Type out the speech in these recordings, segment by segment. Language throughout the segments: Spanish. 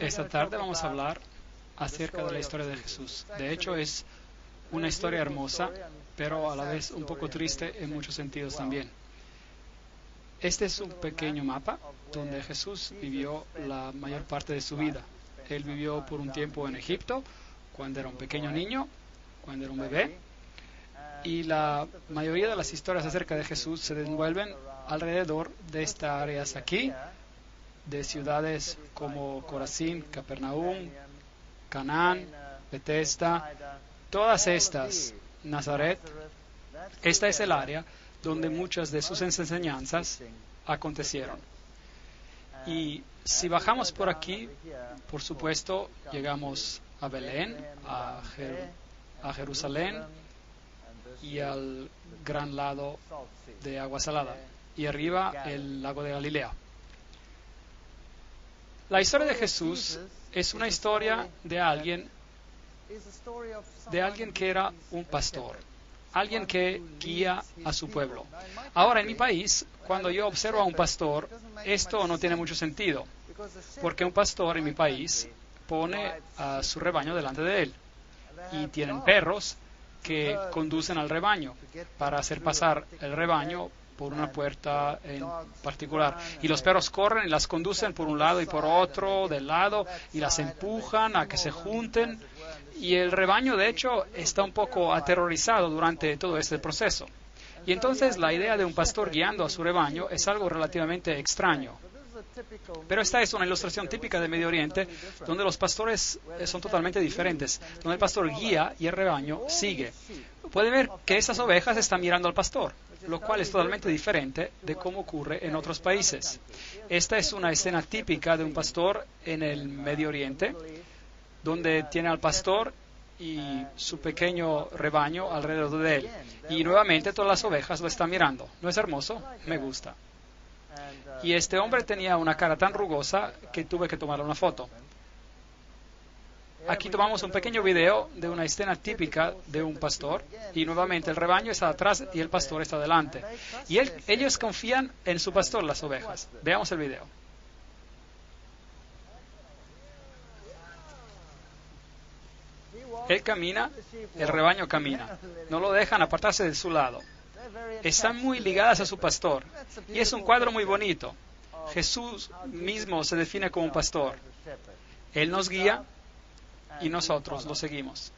Esta tarde vamos a hablar acerca de la historia de Jesús. De hecho, es una historia hermosa, pero a la vez un poco triste en muchos sentidos también. Este es un pequeño mapa donde Jesús vivió la mayor parte de su vida. Él vivió por un tiempo en Egipto, cuando era un pequeño niño, cuando era un bebé, y la mayoría de las historias acerca de Jesús se desenvuelven alrededor de estas áreas aquí, de ciudades como Corazín, Capernaum, Canaán, Betesda, todas estas, Nazaret. Esta es el área donde muchas de sus enseñanzas acontecieron. Y si bajamos por aquí, por supuesto, llegamos a Belén, a Jerusalén y al gran lado de Agua Salada, y arriba el lago de Galilea. La historia de Jesús es una historia de alguien que era un pastor, alguien que guía a su pueblo. Ahora, en mi país, cuando yo observo a un pastor, esto no tiene mucho sentido, porque un pastor en mi país pone a su rebaño delante de él, y tienen perros que conducen al rebaño para hacer pasar el rebaño por una puerta en particular. Y los perros corren y las conducen por un lado y por otro del lado y las empujan a que se junten. Y el rebaño, de hecho, está un poco aterrorizado durante todo este proceso. Y entonces la idea de un pastor guiando a su rebaño es algo relativamente extraño. Pero esta es una ilustración típica de Medio Oriente, donde los pastores son totalmente diferentes, donde el pastor guía y el rebaño sigue. Pueden ver que estas ovejas están mirando al pastor, lo cual es totalmente diferente de cómo ocurre en otros países. Esta es una escena típica de un pastor en el Medio Oriente, donde tiene al pastor y su pequeño rebaño alrededor de él. Y nuevamente todas las ovejas lo están mirando. ¿No es hermoso? Me gusta. Y este hombre tenía una cara tan rugosa que tuve que tomarle una foto. Aquí tomamos un pequeño video de una escena típica de un pastor, y nuevamente el rebaño está atrás y el pastor está delante. Y ellos confían en su pastor, las ovejas. Veamos el video. Él camina, el rebaño camina. No lo dejan apartarse de su lado. Están muy ligadas a su pastor. Y es un cuadro muy bonito. Jesús mismo se define como un pastor. Él nos guía y nosotros lo seguimos.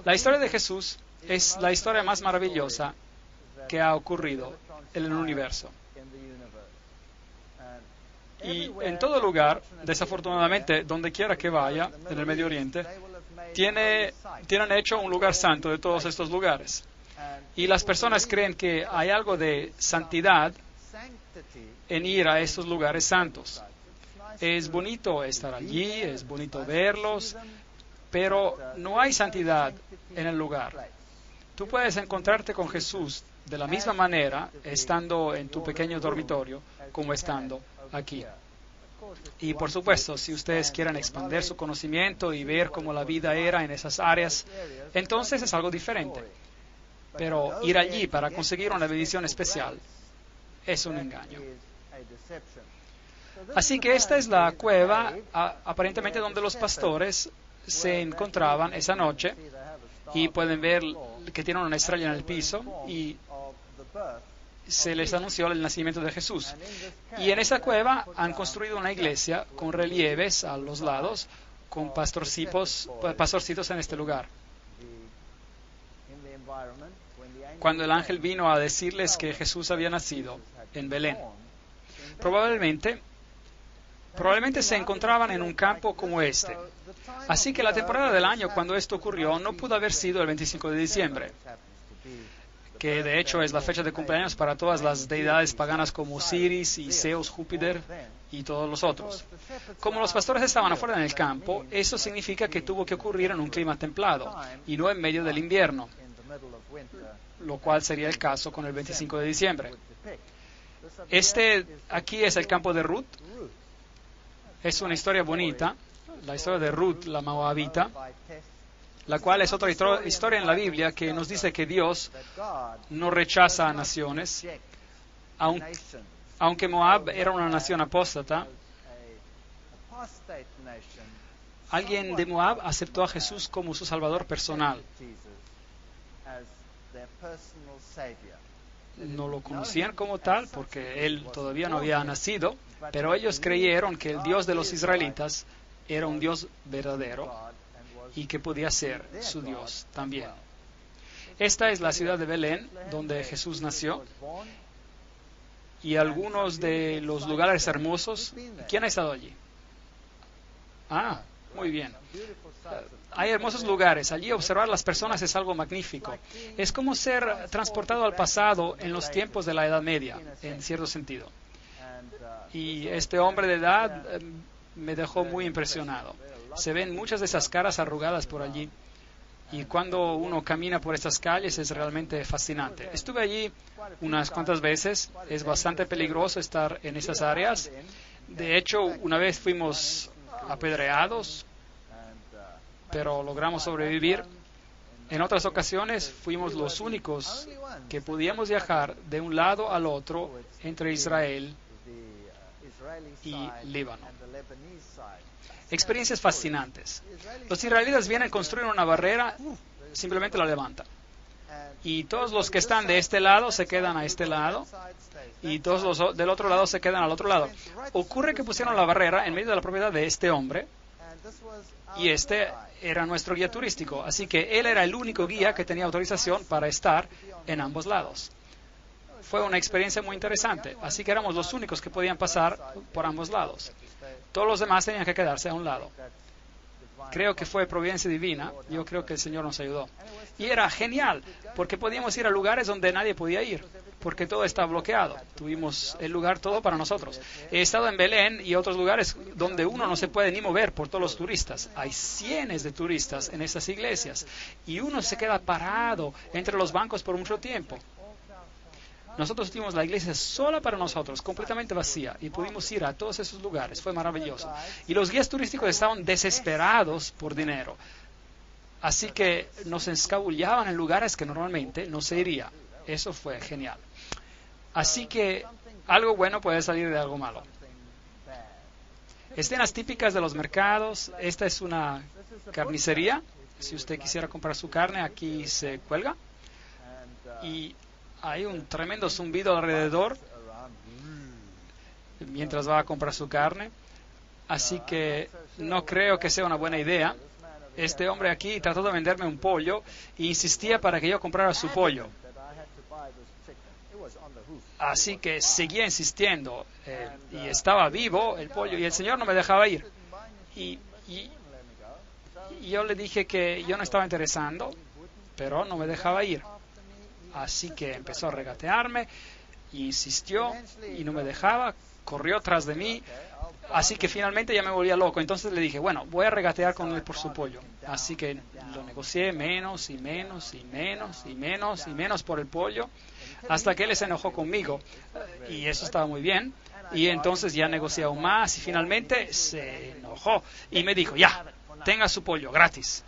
La historia de Jesús es la historia más maravillosa que ha ocurrido en el universo. Y en todo lugar, desafortunadamente, donde quiera que vaya, en el Medio Oriente, tienen hecho un lugar santo de todos estos lugares. Y las personas creen que hay algo de santidad en ir a estos lugares santos. Es bonito estar allí, es bonito verlos, pero no hay santidad en el lugar. Tú puedes encontrarte con Jesús de la misma manera estando en tu pequeño dormitorio como estando aquí. Y por supuesto, si ustedes quieren expandir su conocimiento y ver cómo la vida era en esas áreas, entonces es algo diferente. Pero ir allí para conseguir una bendición especial es un engaño. Así que esta es la cueva aparentemente donde los pastores se encontraban esa noche, y pueden ver que tienen una estrella en el piso y se les anunció el nacimiento de Jesús. Y en esa cueva han construido una iglesia con relieves a los lados, con pastorcitos en este lugar. Cuando el ángel vino a decirles que Jesús había nacido en Belén, probablemente se encontraban en un campo como este. Así que la temporada del año cuando esto ocurrió no pudo haber sido el 25 de diciembre, que de hecho es la fecha de cumpleaños para todas las deidades paganas como Osiris y Zeus, Júpiter y todos los otros. Como los pastores estaban afuera en el campo, eso significa que tuvo que ocurrir en un clima templado y no en medio del invierno, lo cual sería el caso con el 25 de diciembre. Aquí es el campo de Ruth. Es una historia bonita, la historia de Ruth, la Moabita, la cual es otra historia en la Biblia que nos dice que Dios no rechaza a naciones, aunque Moab era una nación apóstata. Alguien de Moab aceptó a Jesús como su Salvador personal. No lo conocían como tal porque él todavía no había nacido, pero ellos creyeron que el Dios de los israelitas era un Dios verdadero y que podía ser su Dios también. Esta es la ciudad de Belén, donde Jesús nació, y algunos de los lugares hermosos. ¿Quién ha estado allí? Ah, muy bien. Hay hermosos lugares. Allí observar las personas es algo magnífico. Es como ser transportado al pasado en los tiempos de la Edad Media, en cierto sentido. Y este hombre de edad me dejó muy impresionado. Se ven muchas de esas caras arrugadas por allí. Y cuando uno camina por estas calles es realmente fascinante. Estuve allí unas cuantas veces. Es bastante peligroso estar en esas áreas. De hecho, una vez fuimos apedreados, pero logramos sobrevivir. En otras ocasiones fuimos los únicos que podíamos viajar de un lado al otro entre Israel y Líbano. Experiencias fascinantes. Los israelitas vienen a construir una barrera, simplemente la levantan. Y todos los que están de este lado se quedan a este lado, y todos los del otro lado se quedan al otro lado. Ocurre que pusieron la barrera en medio de la propiedad de este hombre, y este era nuestro guía turístico, así que él era el único guía que tenía autorización para estar en ambos lados. Fue una experiencia muy interesante, así que éramos los únicos que podían pasar por ambos lados. Todos los demás tenían que quedarse a un lado. Creo que fue providencia divina, yo creo que el Señor nos ayudó. Y era genial, porque podíamos ir a lugares donde nadie podía ir, porque todo estaba bloqueado. Tuvimos el lugar todo para nosotros. He estado en Belén y otros lugares donde uno no se puede ni mover por todos los turistas. Hay cientos de turistas en estas iglesias y uno se queda parado entre los bancos por mucho tiempo. Nosotros tuvimos la iglesia sola para nosotros, completamente vacía, y pudimos ir a todos esos lugares. Fue maravilloso. Y los guías turísticos estaban desesperados por dinero. Así que nos escabullaban en lugares que normalmente no se iría. Eso fue genial. Así que algo bueno puede salir de algo malo. Escenas típicas de los mercados. Esta es una carnicería. Si usted quisiera comprar su carne, aquí se cuelga. Y hay un tremendo zumbido alrededor mientras va a comprar su carne. Así que no creo que sea una buena idea. Este hombre aquí trató de venderme un pollo e insistía para que yo comprara su pollo. Así que seguía insistiendo y estaba vivo el pollo y el Señor no me dejaba ir. Y yo le dije que yo no estaba interesando, pero no me dejaba ir. Así que empezó a regatearme, insistió y no me dejaba, corrió tras de mí. Así que finalmente ya me volvía loco. Entonces le dije, bueno, voy a regatear con él por su pollo. Así que lo negocié menos y menos y menos y menos y menos por el pollo, hasta que él se enojó conmigo. Y eso estaba muy bien. Y entonces ya negocié aún más y finalmente se enojó y me dijo, ya, tenga su pollo gratis.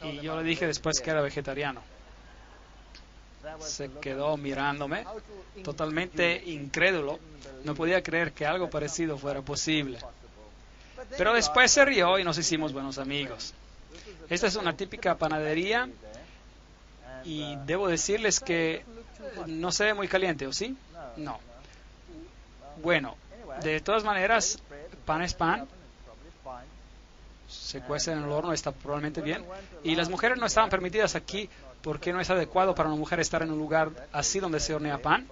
Y yo le dije después que era vegetariano. Se quedó mirándome, totalmente incrédulo. No podía creer que algo parecido fuera posible. Pero después se rió y nos hicimos buenos amigos. Esta es una típica panadería y debo decirles que no se ve muy caliente, ¿o sí? No. Bueno, de todas maneras, pan es pan. Se cuece en el horno, está probablemente bien. Y las mujeres no estaban permitidas aquí porque no es adecuado para una mujer estar en un lugar así donde se hornea pan.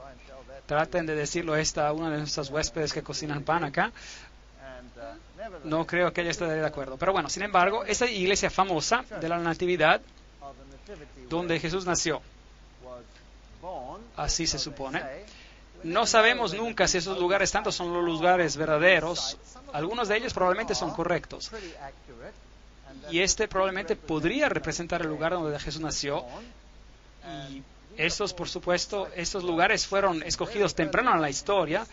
Traten de decirlo a una de nuestras huéspedes que cocinan pan acá. No creo que ella esté de acuerdo. Pero bueno, sin embargo, esa iglesia famosa de la Natividad, donde Jesús nació, así se supone. No sabemos nunca si esos lugares tantos son los lugares verdaderos. Algunos de ellos probablemente son correctos. Y este probablemente podría representar el lugar donde Jesús nació. Y estos, por supuesto, estos lugares fueron escogidos temprano en la historia.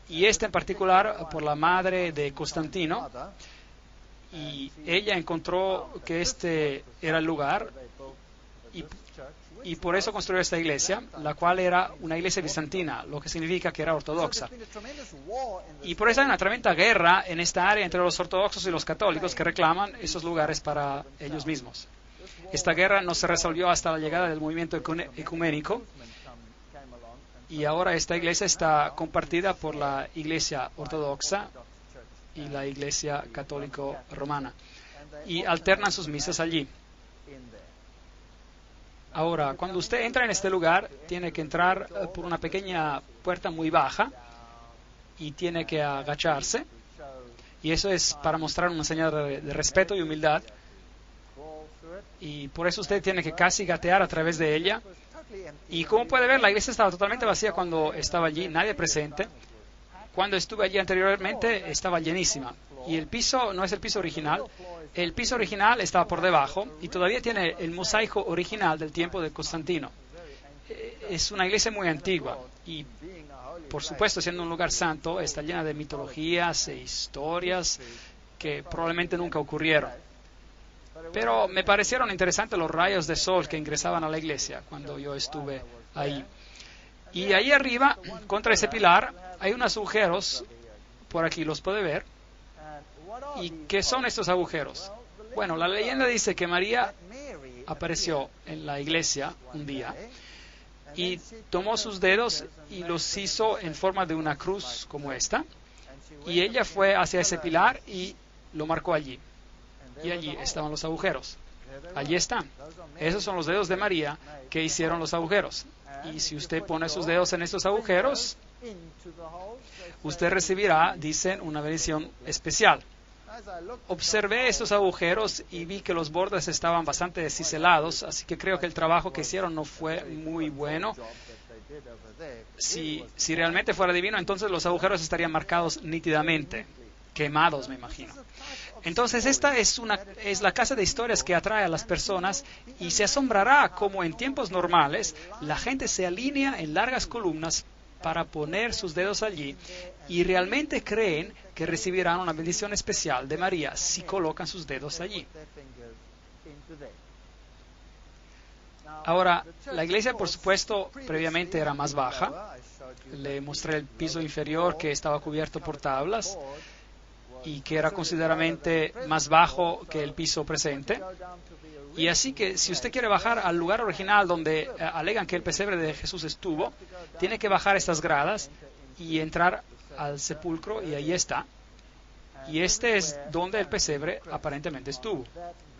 Y este en particular por la madre de Constantino. Y ella encontró que este era el lugar. Y por eso construyó esta iglesia, la cual era una iglesia bizantina, lo que significa que era ortodoxa. Y por eso hay una tremenda guerra en esta área entre los ortodoxos y los católicos que reclaman esos lugares para ellos mismos. Esta guerra no se resolvió hasta la llegada del movimiento ecuménico y ahora esta iglesia está compartida por la iglesia ortodoxa y la iglesia católico romana y alternan sus misas allí. Ahora, cuando usted entra en este lugar, tiene que entrar por una pequeña puerta muy baja y tiene que agacharse. Y eso es para mostrar una señal de respeto y humildad. Y por eso usted tiene que casi gatear a través de ella. Y como puede ver, la iglesia estaba totalmente vacía cuando estaba allí, nadie presente. Cuando estuve allí anteriormente, estaba llenísima. Y el piso no es el piso original. El piso original estaba por debajo y todavía tiene el mosaico original del tiempo de Constantino. Es una iglesia muy antigua y, por supuesto, siendo un lugar santo, está llena de mitologías e historias que probablemente nunca ocurrieron. Pero me parecieron interesantes los rayos de sol que ingresaban a la iglesia cuando yo estuve ahí. Y ahí arriba, contra ese pilar, hay unos agujeros, por aquí los puede ver. ¿Y qué son estos agujeros? Bueno, la leyenda dice que María apareció en la iglesia un día y tomó sus dedos y los hizo en forma de una cruz como esta. Y ella fue hacia ese pilar y lo marcó allí. Y allí estaban los agujeros. Allí están. Esos son los dedos de María que hicieron los agujeros. Y si usted pone sus dedos en estos agujeros, usted recibirá, dicen, una bendición especial. Observé estos agujeros y vi que los bordes estaban bastante ciselados, así que creo que el trabajo que hicieron no fue muy bueno. Si realmente fuera divino, entonces los agujeros estarían marcados nítidamente, quemados, me imagino. Entonces esta es la casa de historias que atrae a las personas y se asombrará como en tiempos normales la gente se alinea en largas columnas para poner sus dedos allí y realmente creen que recibirán una bendición especial de María si colocan sus dedos allí. Ahora, la iglesia, por supuesto, previamente era más baja. Le mostré el piso inferior que estaba cubierto por tablas y que era considerablemente más bajo que el piso presente. Y así que si usted quiere bajar al lugar original donde alegan que el pesebre de Jesús estuvo, tiene que bajar estas gradas y entrar al sepulcro y ahí está. Y este es donde el pesebre aparentemente estuvo,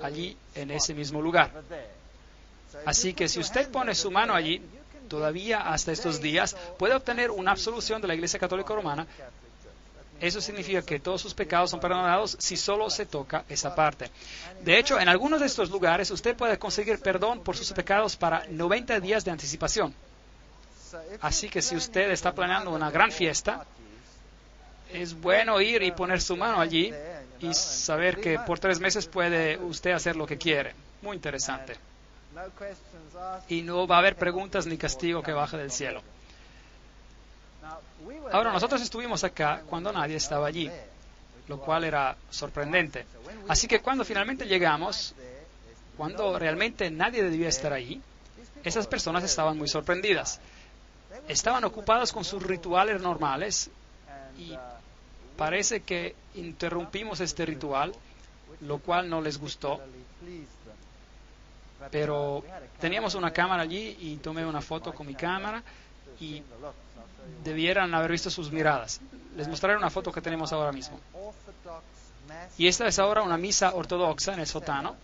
allí en ese mismo lugar. Así que si usted pone su mano allí, todavía hasta estos días, puede obtener una absolución de la Iglesia Católica Romana. Eso significa que todos sus pecados son perdonados si solo se toca esa parte. De hecho, en algunos de estos lugares usted puede conseguir perdón por sus pecados para 90 días de anticipación. Así que si usted está planeando una gran fiesta es bueno ir y poner su mano allí y saber que por 3 meses puede usted hacer lo que quiere. Muy interesante. Y no va a haber preguntas ni castigo que baje del cielo. Ahora, nosotros estuvimos acá cuando nadie estaba allí, lo cual era sorprendente. Así que cuando finalmente llegamos, cuando realmente nadie debía estar ahí, esas personas estaban muy sorprendidas. Estaban ocupadas con sus rituales normales y parece que interrumpimos este ritual, lo cual no les gustó. Pero teníamos una cámara allí y tomé una foto con mi cámara y debieran haber visto sus miradas. Les mostraré una foto que tenemos ahora mismo. Y esta es ahora una misa ortodoxa en el sótano,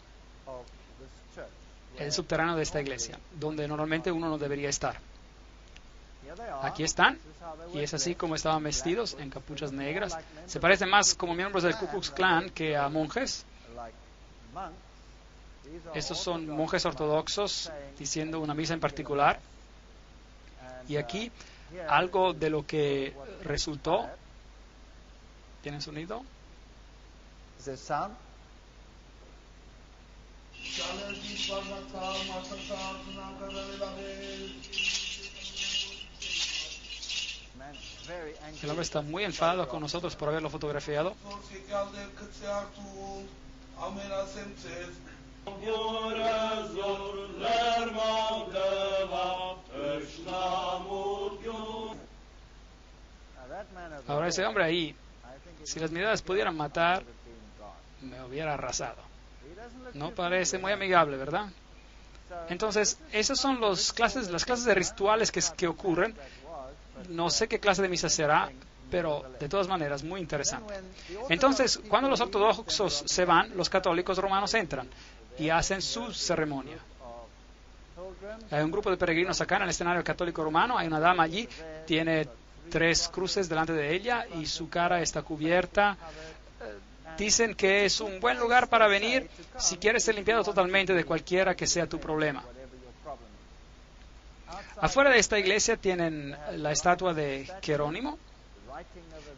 el subterráneo de esta iglesia, donde normalmente uno no debería estar. Aquí están, y es así como estaban vestidos, en capuchas negras. Se parecen más como miembros del Ku Klux Klan que a monjes. Estos son monjes ortodoxos diciendo una misa en particular. Y aquí algo de lo que resultó. ¿Tienen sonido? El hombre está muy enfadado con nosotros por haberlo fotografiado. Ahora ese hombre ahí, si las miradas pudieran matar, me hubiera arrasado. No parece muy amigable, ¿verdad? Entonces, esas son las clases de rituales que ocurren. No sé qué clase de misa será, pero de todas maneras, muy interesante. Entonces, cuando los ortodoxos se van, los católicos romanos entran y hacen su ceremonia. Hay un grupo de peregrinos acá en el escenario católico romano, hay una dama allí, tiene 3 cruces delante de ella y su cara está cubierta. Dicen que es un buen lugar para venir si quieres ser limpiado totalmente de cualquiera que sea tu problema. Afuera de esta iglesia tienen la estatua de Jerónimo,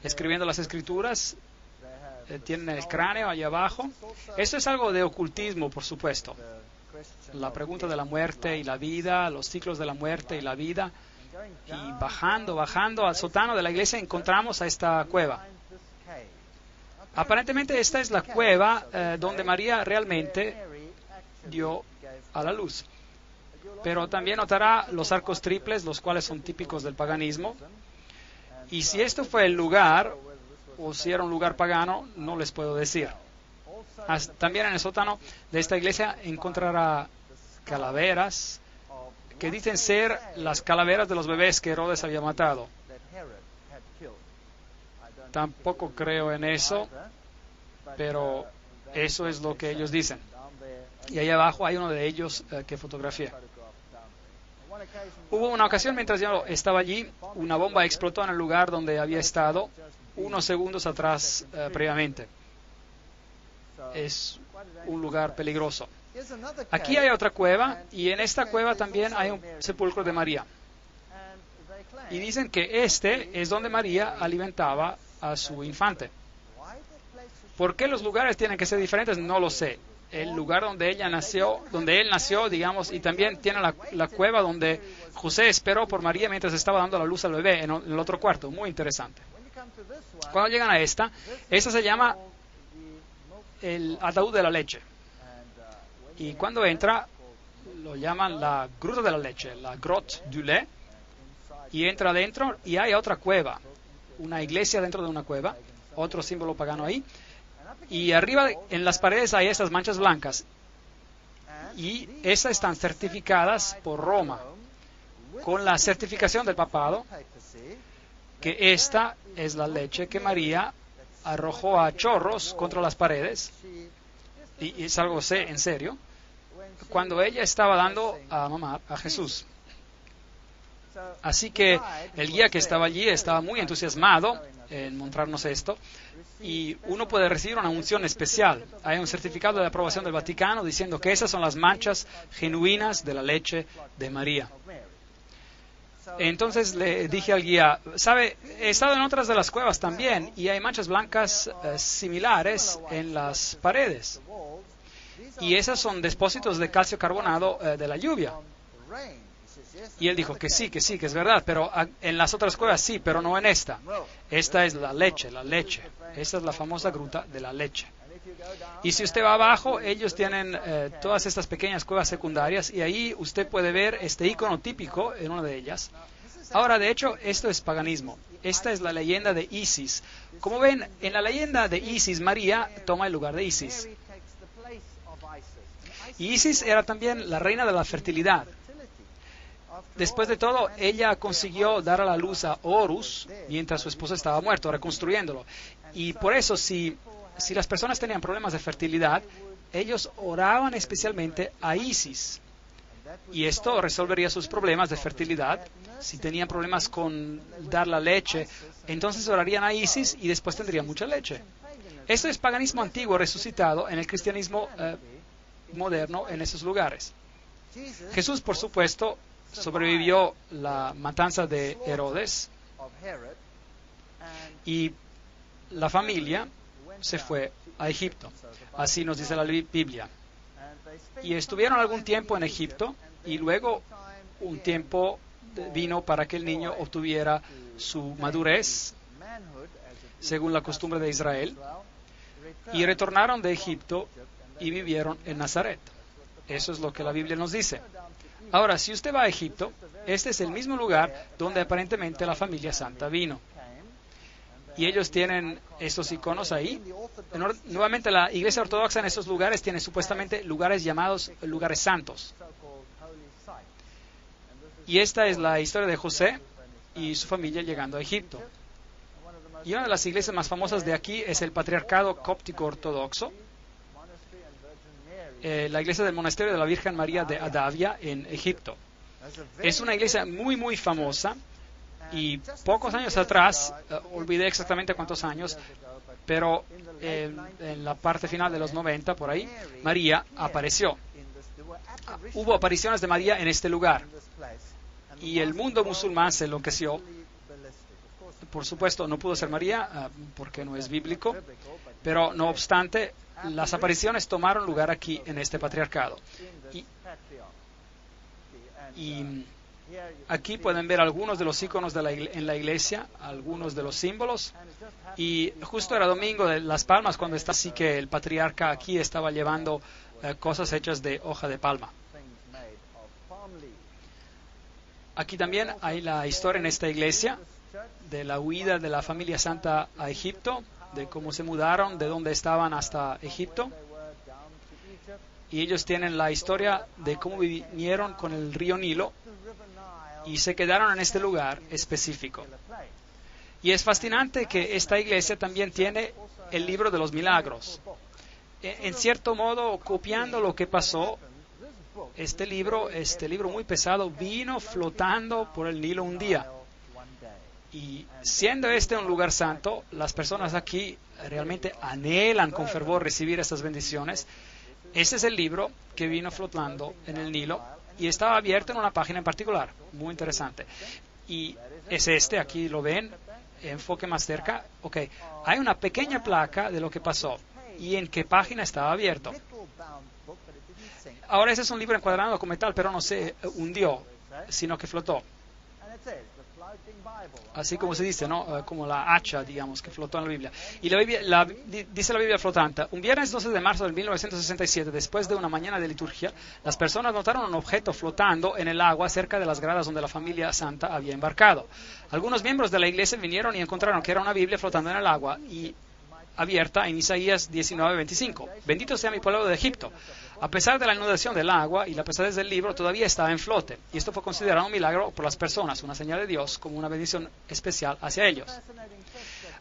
escribiendo las escrituras. Tienen el cráneo allá abajo. Eso es algo de ocultismo, por supuesto. La pregunta de la muerte y la vida, los ciclos de la muerte y la vida. Y bajando al sótano de la iglesia encontramos a esta cueva. Aparentemente esta es la cueva donde María realmente dio a la luz. Pero también notará los arcos triples, los cuales son típicos del paganismo. Y si esto fue el lugar, o si era un lugar pagano, no les puedo decir. También en el sótano de esta iglesia encontrará calaveras, que dicen ser las calaveras de los bebés que Herodes había matado. Tampoco creo en eso, pero eso es lo que ellos dicen. Y ahí abajo hay uno de ellos que fotografié. Hubo una ocasión mientras yo estaba allí, una bomba explotó en el lugar donde había estado unos segundos atrás previamente. Es un lugar peligroso. Aquí hay otra cueva y en esta cueva también hay un sepulcro de María. Y dicen que este es donde María alimentaba a su infante. ¿Por qué los lugares tienen que ser diferentes? No lo sé. El lugar donde él nació, digamos, y también tiene la cueva donde José esperó por María mientras estaba dando la luz al bebé en el otro cuarto. Muy interesante. Cuando llegan a esta se llama el ataúd de la leche. Y cuando entra, lo llaman la gruta de la leche, la grotte du lait. Y entra adentro y hay otra cueva, una iglesia dentro de una cueva, otro símbolo pagano ahí. Y arriba en las paredes hay estas manchas blancas. Y esas están certificadas por Roma, con la certificación del papado, que esta es la leche que María arrojó a chorros contra las paredes. Y es algo en serio, cuando ella estaba dando a mamar a Jesús. Así que el guía que estaba allí estaba muy entusiasmado en mostrarnos esto, y uno puede recibir una unción especial. Hay un certificado de aprobación del Vaticano diciendo que esas son las manchas genuinas de la leche de María. Entonces le dije al guía, ¿sabe? He estado en otras de las cuevas también y hay manchas blancas similares en las paredes. Y esas son depósitos de calcio carbonado de la lluvia. Y él dijo que sí, que es verdad, pero en las otras cuevas sí, pero no en esta. Esta es la leche. Esta es la famosa gruta de la leche. Y si usted va abajo, ellos tienen todas estas pequeñas cuevas secundarias y ahí usted puede ver este icono típico en una de ellas. Ahora, de hecho, esto es paganismo. Esta es la leyenda de Isis. Como ven, en la leyenda de Isis, María toma el lugar de Isis. Y Isis era también la reina de la fertilidad. Después de todo, ella consiguió dar a la luz a Horus mientras su esposo estaba muerto, reconstruyéndolo. Y por eso, si las personas tenían problemas de fertilidad, ellos oraban especialmente a Isis. Y esto resolvería sus problemas de fertilidad. Si tenían problemas con dar la leche, entonces orarían a Isis y después tendrían mucha leche. Esto es paganismo antiguo resucitado en el cristianismo moderno en esos lugares. Jesús, por supuesto, sobrevivió la matanza de Herodes y la familia se fue a Egipto. Así nos dice la Biblia. Y estuvieron algún tiempo en Egipto y luego un tiempo vino para que el niño obtuviera su madurez según la costumbre de Israel y retornaron de Egipto y vivieron en Nazaret. Eso es lo que la Biblia nos dice. Ahora, si usted va a Egipto, este es el mismo lugar donde aparentemente la familia santa vino. Y ellos tienen estos iconos ahí. Nuevamente, la Iglesia Ortodoxa en estos lugares tiene supuestamente lugares llamados lugares santos. Y esta es la historia de José y su familia llegando a Egipto. Y una de las iglesias más famosas de aquí es el Patriarcado Cóptico Ortodoxo, la iglesia del Monasterio de la Virgen María de Adavia en Egipto. Es una iglesia muy, muy famosa y pocos años atrás, olvidé exactamente cuántos años, pero en la parte final de los 90, por ahí, María apareció. Hubo apariciones de María en este lugar y el mundo musulmán se enloqueció. Por supuesto, no pudo ser María porque no es bíblico, pero no obstante, las apariciones tomaron lugar aquí en este patriarcado. Y aquí pueden ver algunos de los iconos en la iglesia, algunos de los símbolos. Y justo era domingo de Las Palmas cuando está así que el patriarca aquí estaba llevando cosas hechas de hoja de palma. Aquí también hay la historia en esta iglesia de la huida de la familia santa a Egipto, de cómo se mudaron, de dónde estaban hasta Egipto. Y ellos tienen la historia de cómo vinieron con el río Nilo y se quedaron en este lugar específico. Y es fascinante que esta iglesia también tiene el libro de los milagros. En cierto modo, copiando lo que pasó, este libro muy pesado vino flotando por el Nilo un día. Y siendo este un lugar santo, las personas aquí realmente anhelan con fervor recibir estas bendiciones. Este es el libro que vino flotando en el Nilo y estaba abierto en una página en particular, muy interesante. Y es aquí lo ven, enfoque más cerca. Ok, hay una pequeña placa de lo que pasó y en qué página estaba abierto. Ahora ese es un libro encuadrado como tal, pero no se hundió, sino que flotó. Así como se dice, ¿no? Como la hacha, digamos, que flotó en la Biblia. Y dice la Biblia flotante: un viernes 12 de marzo de 1967, después de una mañana de liturgia, las personas notaron un objeto flotando en el agua cerca de las gradas donde la familia santa había embarcado. Algunos miembros de la iglesia vinieron y encontraron que era una Biblia flotando en el agua y abierta en Isaías 19:25. Bendito sea mi pueblo de Egipto. A pesar de la inundación del agua y la pesadez del libro, todavía estaba en flote. Y esto fue considerado un milagro por las personas, una señal de Dios como una bendición especial hacia ellos.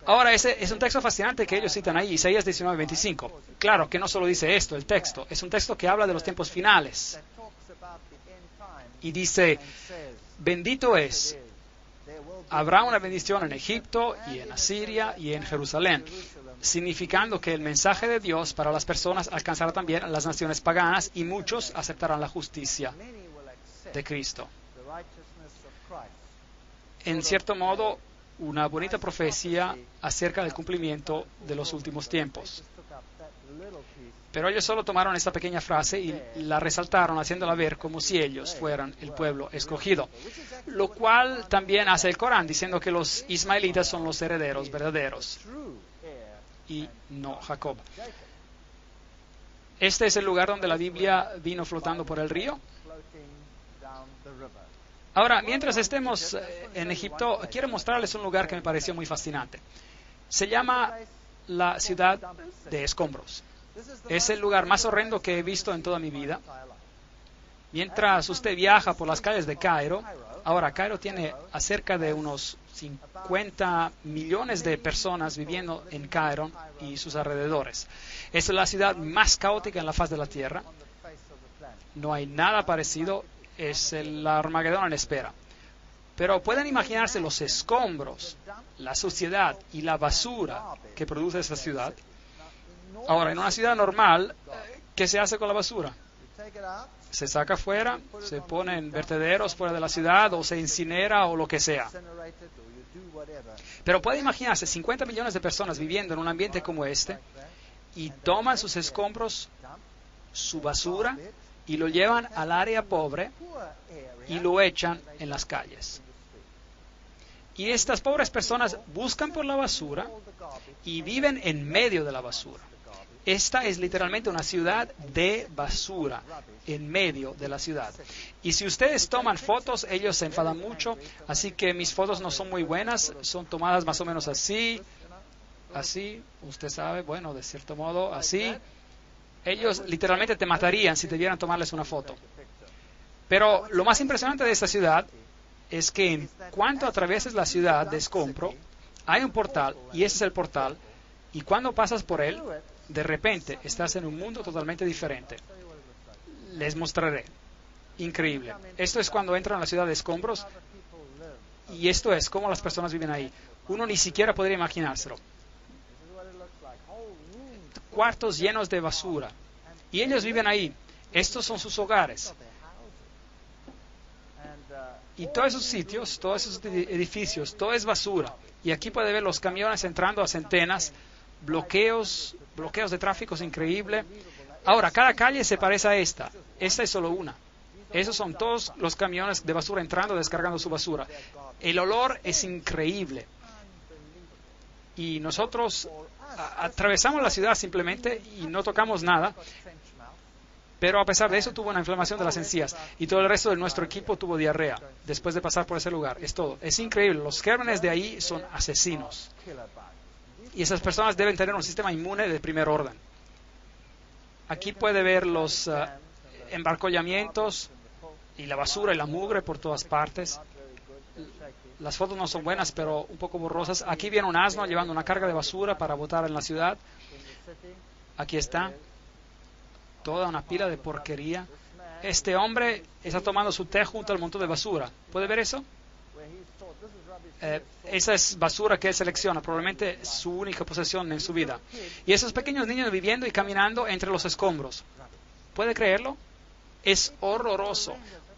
Ahora, ese es un texto fascinante que ellos citan ahí, Isaías 19:25. Claro que no solo dice esto, el texto. Es un texto que habla de los tiempos finales. Y dice: bendito es. Habrá una bendición en Egipto y en Asiria y en Jerusalén, significando que el mensaje de Dios para las personas alcanzará también a las naciones paganas y muchos aceptarán la justicia de Cristo. en cierto modo, una bonita profecía acerca del cumplimiento de los últimos tiempos. Pero ellos solo tomaron esta pequeña frase y la resaltaron haciéndola ver como si ellos fueran el pueblo escogido. Lo cual también hace el Corán, diciendo que los ismaelitas son los herederos verdaderos y no Jacob. Este es el lugar donde la Biblia vino flotando por el río. Ahora, mientras estemos en Egipto, quiero mostrarles un lugar que me pareció muy fascinante. Se llama la ciudad de escombros. Es el lugar más horrendo que he visto en toda mi vida. Mientras usted viaja por las calles de Cairo, ahora Cairo tiene acerca de unos 50 millones de personas viviendo en Cairo y sus alrededores. Es la ciudad más caótica en la faz de la tierra. No hay nada parecido. Es el Armagedón en espera. Pero pueden imaginarse los escombros, la suciedad y la basura que produce esta ciudad. Ahora, en una ciudad normal, ¿qué se hace con la basura? Se saca afuera, se pone en vertederos fuera de la ciudad o se incinera o lo que sea. Pero puede imaginarse 50 millones de personas viviendo en un ambiente como este y toman sus escombros, su basura, y lo llevan al área pobre y lo echan en las calles. Y estas pobres personas buscan por la basura y viven en medio de la basura. Esta es literalmente una ciudad de basura, en medio de la ciudad. Y si ustedes toman fotos, ellos se enfadan mucho, así que mis fotos no son muy buenas, son tomadas más o menos así, usted sabe, bueno, de cierto modo, así. Ellos literalmente te matarían si te vieran tomarles una foto. Pero lo más impresionante de esta ciudad es que en cuanto atravieses la ciudad de escombro, hay un portal, y ese es el portal, y cuando pasas por él, de repente estás en un mundo totalmente diferente. Les mostraré. Increíble. Esto es cuando entran a la ciudad de escombros, y esto es cómo las personas viven ahí. Uno ni siquiera podría imaginárselo. Cuartos llenos de basura. Y ellos viven ahí. Estos son sus hogares. Y todos esos sitios, todos esos edificios, todo es basura. Y aquí puede ver los camiones entrando a centenas, bloqueos de tráfico, es increíble. Ahora, cada calle se parece a esta. Esta es solo una. Esos son todos los camiones de basura entrando, descargando su basura. El olor es increíble. Y nosotros atravesamos la ciudad simplemente y no tocamos nada, pero a pesar de eso tuvo una inflamación de las encías y todo el resto de nuestro equipo tuvo diarrea después de pasar por ese lugar. Es todo. Es increíble. Los gérmenes de ahí son asesinos y esas personas deben tener un sistema inmune de primer orden. Aquí puede ver los embarcollamientos y la basura y la mugre por todas partes. Las fotos no son buenas, pero un poco borrosas. Aquí viene un asno llevando una carga de basura para botar en la ciudad. Aquí está. Toda una pila de porquería. Este hombre está tomando su té junto al montón de basura. ¿Puede ver eso? Esa es basura que él selecciona, probablemente su única posesión en su vida. Y esos pequeños niños viviendo y caminando entre los escombros. ¿Puede creerlo? Es horroroso.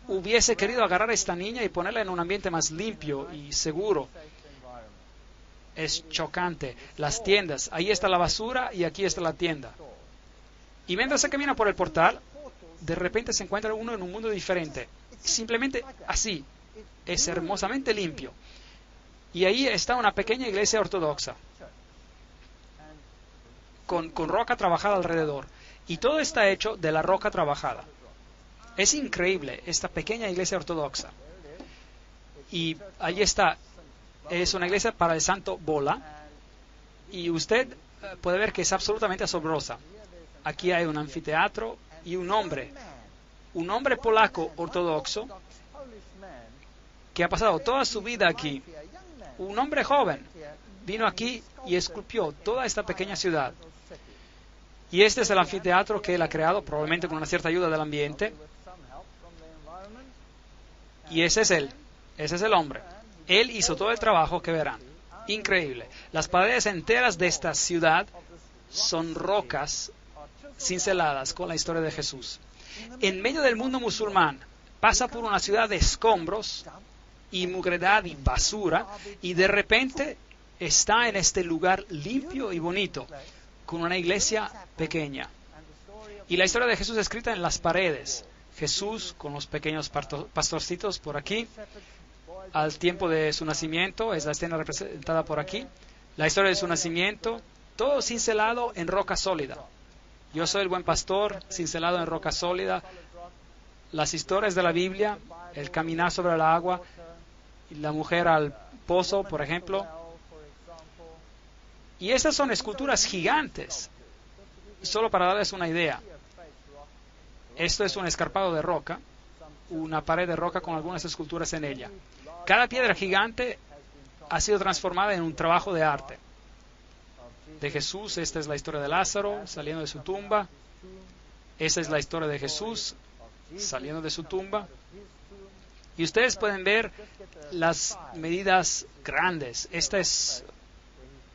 Hubiese querido agarrar a esta niña y ponerla en un ambiente más limpio y seguro. Es chocante. Las tiendas, ahí está la basura y aquí está la tienda. Y mientras se camina por el portal, de repente se encuentra uno en un mundo diferente. Simplemente así. Es hermosamente limpio. Y ahí está una pequeña iglesia ortodoxa. Con roca trabajada alrededor. Y todo está hecho de la roca trabajada. Es increíble esta pequeña iglesia ortodoxa. Y ahí está. Es una iglesia para el santo Bola. Y usted puede ver que es absolutamente asombrosa. Aquí hay un anfiteatro y un hombre polaco ortodoxo que ha pasado toda su vida aquí. Un hombre joven vino aquí y esculpió toda esta pequeña ciudad. Y este es el anfiteatro que él ha creado, probablemente con una cierta ayuda del ambiente. Y ese es él. Ese es el hombre. Él hizo todo el trabajo que verán. Increíble. Las paredes enteras de esta ciudad son rocas cinceladas con la historia de Jesús. En medio del mundo musulmán, pasa por una ciudad de escombros y mugredad y basura, y de repente está en este lugar limpio y bonito, con una iglesia pequeña. Y la historia de Jesús escrita en las paredes. Jesús con los pequeños pastorcitos por aquí, al tiempo de su nacimiento, es la escena representada por aquí. La historia de su nacimiento, todo cincelado en roca sólida. Yo soy el buen pastor, cincelado en roca sólida. Las historias de la Biblia, el caminar sobre el agua, y la mujer al pozo, por ejemplo. Y estas son esculturas gigantes. Solo para darles una idea. Esto es un escarpado de roca, una pared de roca con algunas esculturas en ella. Cada piedra gigante ha sido transformada en un trabajo de arte. De Jesús, esta es la historia de Lázaro saliendo de su tumba. Esta es la historia de Jesús saliendo de su tumba. Y ustedes pueden ver las medidas grandes. Esta es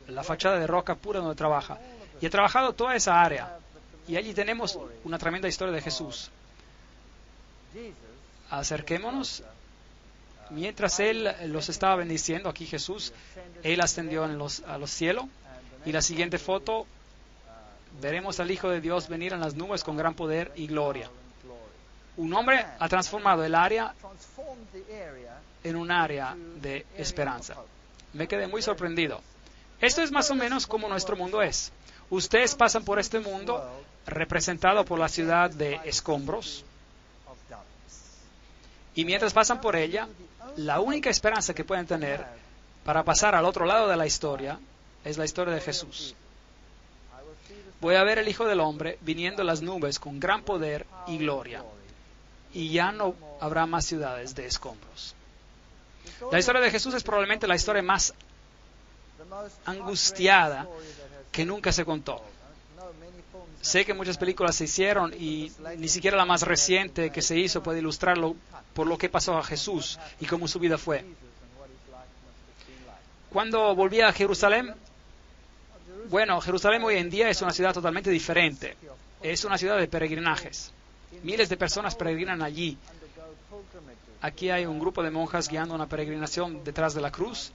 la fachada de roca pura donde trabaja. Y ha trabajado toda esa área. Y allí tenemos una tremenda historia de Jesús. Acerquémonos. Mientras Él los estaba bendiciendo, aquí Jesús, Él ascendió a los cielos. Y la siguiente foto, veremos al Hijo de Dios venir en las nubes con gran poder y gloria. Un hombre ha transformado el área en un área de esperanza. Me quedé muy sorprendido. Esto es más o menos como nuestro mundo es. Ustedes pasan por este mundo representado por la ciudad de escombros. Y mientras pasan por ella, la única esperanza que pueden tener para pasar al otro lado de la historia es la historia de Jesús. Voy a ver el Hijo del Hombre viniendo en las nubes con gran poder y gloria. Y ya no habrá más ciudades de escombros. La historia de Jesús es probablemente la historia más angustiada que nunca se contó. Sé que muchas películas se hicieron y ni siquiera la más reciente que se hizo puede ilustrarlo por lo que pasó a Jesús y cómo su vida fue. Cuando volví a Jerusalén, bueno, Jerusalén hoy en día es una ciudad totalmente diferente. Es una ciudad de peregrinajes. Miles de personas peregrinan allí. Aquí hay un grupo de monjas guiando una peregrinación detrás de la cruz.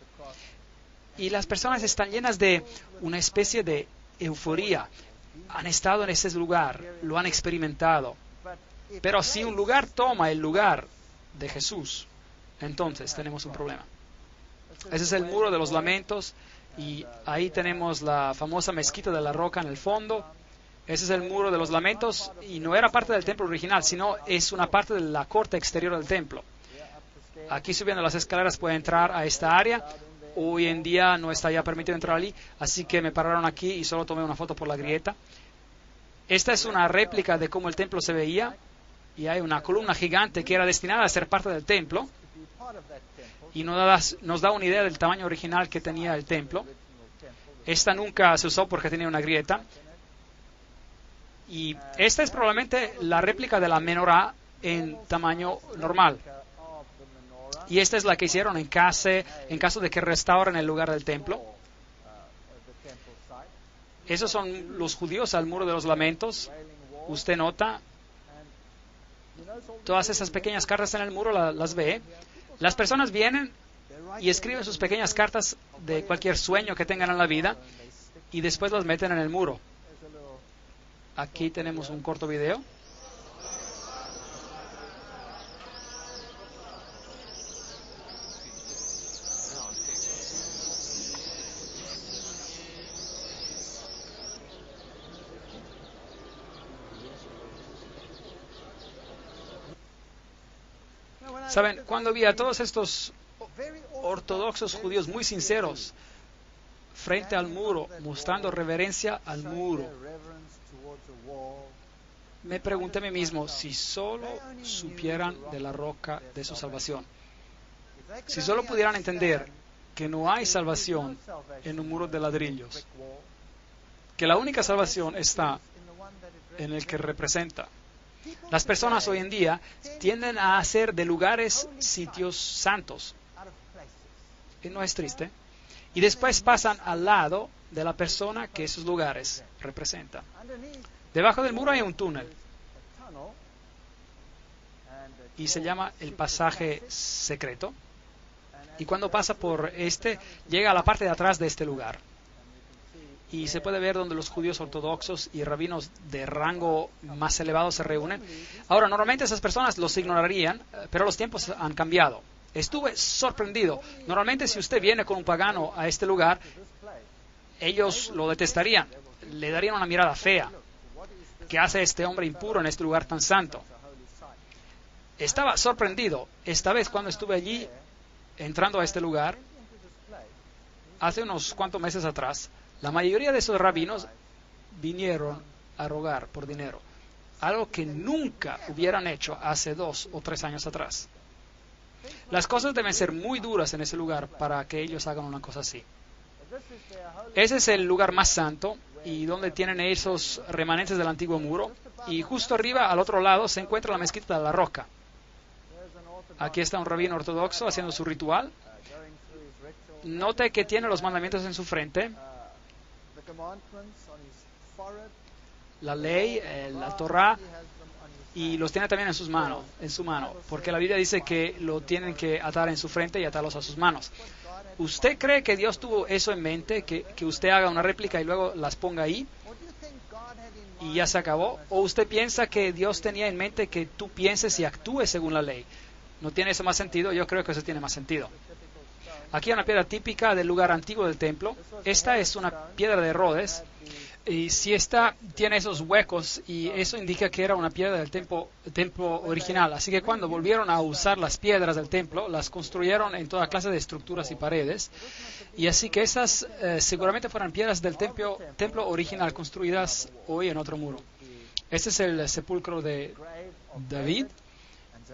Y las personas están llenas de una especie de euforía. Han estado en ese lugar, lo han experimentado. Pero si un lugar toma el lugar de Jesús, entonces tenemos un problema. Ese es el muro de los lamentos y ahí tenemos la famosa mezquita de la roca en el fondo. Ese es el muro de los lamentos y no era parte del templo original, sino es una parte de la corte exterior del templo. Aquí subiendo las escaleras puede entrar a esta área. Hoy en día no está ya permitido entrar allí, así que me pararon aquí y solo tomé una foto por la grieta. Esta es una réplica de cómo el templo se veía y hay una columna gigante que era destinada a ser parte del templo y nos da una idea del tamaño original que tenía el templo. Esta nunca se usó porque tenía una grieta. Y esta es probablemente la réplica de la menorá en tamaño normal. Y esta es la que hicieron en caso de que restauren el lugar del templo. Esos son los judíos al muro de los lamentos. Usted nota todas esas pequeñas cartas en el muro, las ve. Las personas vienen y escriben sus pequeñas cartas de cualquier sueño que tengan en la vida y después las meten en el muro. Aquí tenemos un corto video. Saben, cuando vi a todos estos ortodoxos judíos muy sinceros frente al muro, mostrando reverencia al muro, me pregunté a mí mismo si solo supieran de la roca de su salvación, si solo pudieran entender que no hay salvación en un muro de ladrillos, que la única salvación está en el que representa. Las personas hoy en día tienden a hacer de lugares sitios santos. Y no es triste. Y después pasan al lado de la persona que esos lugares representan. Debajo del muro hay un túnel. Y se llama el pasaje secreto. Y cuando pasa por llega a la parte de atrás de este lugar. Y se puede ver donde los judíos ortodoxos y rabinos de rango más elevado se reúnen. Ahora, normalmente esas personas los ignorarían, pero los tiempos han cambiado. Estuve sorprendido. Normalmente si usted viene con un pagano a este lugar, ellos lo detestarían. Le darían una mirada fea. ¿Qué hace este hombre impuro en este lugar tan santo? Estaba sorprendido. Esta vez cuando estuve allí, entrando a este lugar, hace unos cuantos meses atrás, la mayoría de esos rabinos vinieron a rogar por dinero, algo que nunca hubieran hecho hace 2 o 3 años atrás. Las cosas deben ser muy duras en ese lugar para que ellos hagan una cosa así. Ese es el lugar más santo y donde tienen esos remanentes del antiguo muro, y justo arriba, al otro lado, se encuentra la mezquita de la Roca. Aquí está un rabino ortodoxo haciendo su ritual. Note que tiene los mandamientos en su frente, la ley, la Torá, y los tiene también en su mano, porque la Biblia dice que lo tienen que atar en su frente y atarlos a sus manos. ¿Usted cree que Dios tuvo eso en mente, que usted haga una réplica y luego las ponga ahí y ya se acabó? ¿O usted piensa que Dios tenía en mente que tú pienses y actúes según la ley? ¿No tiene eso más sentido? Yo creo que eso tiene más sentido. Aquí hay una piedra típica del lugar antiguo del templo. Esta es una piedra de Rhodes. Y si esta tiene esos huecos, y eso indica que era una piedra del templo original. Así que cuando volvieron a usar las piedras del templo, las construyeron en toda clase de estructuras y paredes. Y así que esas seguramente fueron piedras del templo original construidas hoy en otro muro. Este es el sepulcro de David.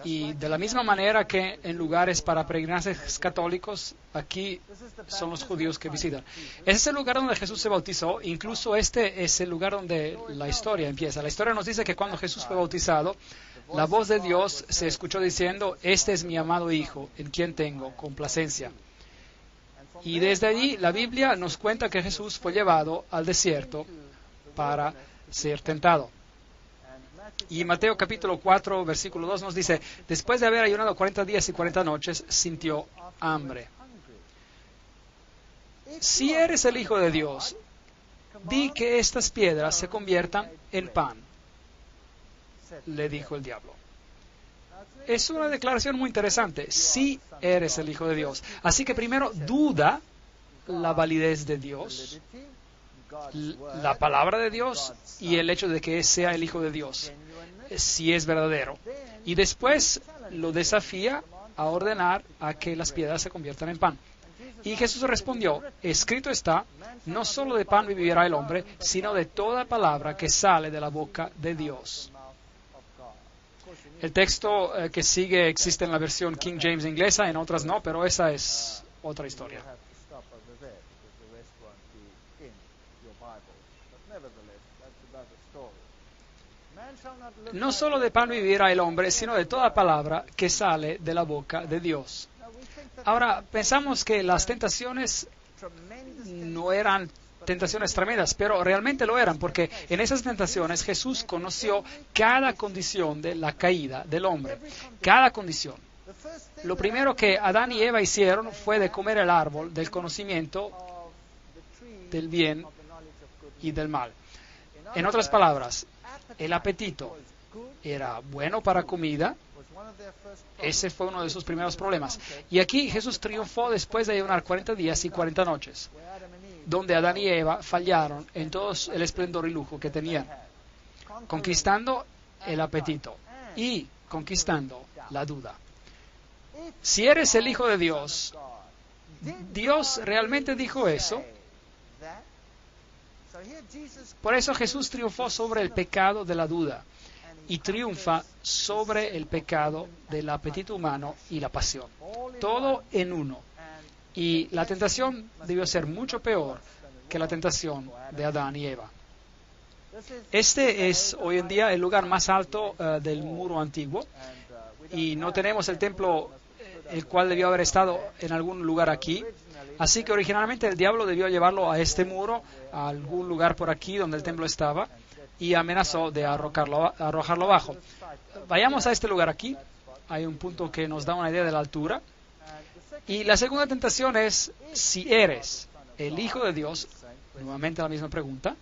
Y de la misma manera que en lugares para peregrinajes católicos, aquí son los judíos que visitan. Ese es el lugar donde Jesús se bautizó. Incluso este es el lugar donde la historia empieza. La historia nos dice que cuando Jesús fue bautizado, la voz de Dios se escuchó diciendo: "Este es mi amado Hijo, en quien tengo complacencia". Y desde allí la Biblia nos cuenta que Jesús fue llevado al desierto para ser tentado. Y Mateo capítulo 4, versículo 2 nos dice: después de haber ayunado 40 días y 40 noches, sintió hambre. Si eres el Hijo de Dios, di que estas piedras se conviertan en pan, le dijo el diablo. Es una declaración muy interesante. Si eres el Hijo de Dios. Así que primero duda la validez de Dios, la palabra de Dios y el hecho de que sea el Hijo de Dios, si es verdadero. Y después lo desafía a ordenar a que las piedras se conviertan en pan. Y Jesús respondió: escrito está, no solo de pan vivirá el hombre, sino de toda palabra que sale de la boca de Dios. El texto que sigue existe en la versión King James inglesa, en otras no, pero esa es otra historia. No solo de pan vivirá el hombre, sino de toda palabra que sale de la boca de Dios. Ahora, pensamos que las tentaciones no eran tentaciones tremendas, pero realmente lo eran, porque en esas tentaciones Jesús conoció cada condición de la caída del hombre, cada condición. Lo primero que Adán y Eva hicieron fue de comer el árbol del conocimiento del bien y del mal. En otras palabras, el apetito era bueno para comida. Ese fue uno de sus primeros problemas. Y aquí Jesús triunfó después de ayunar 40 días y 40 noches, donde Adán y Eva fallaron en todo el esplendor y lujo que tenían, conquistando el apetito y conquistando la duda. Si eres el Hijo de Dios, ¿Dios realmente dijo eso? Por eso Jesús triunfó sobre el pecado de la duda y triunfa sobre el pecado del apetito humano y la pasión. Todo en uno. Y la tentación debió ser mucho peor que la tentación de Adán y Eva. Este es hoy en día el lugar más alto del muro antiguo, y no tenemos el templo, el cual debió haber estado en algún lugar aquí. Así que originalmente el diablo debió llevarlo a este muro, a algún lugar por aquí donde el templo estaba, y amenazó de arrojarlo abajo. Vayamos a este lugar aquí. Hay un punto que nos da una idea de la altura. Y la segunda tentación es, si eres el Hijo de Dios, nuevamente la misma pregunta,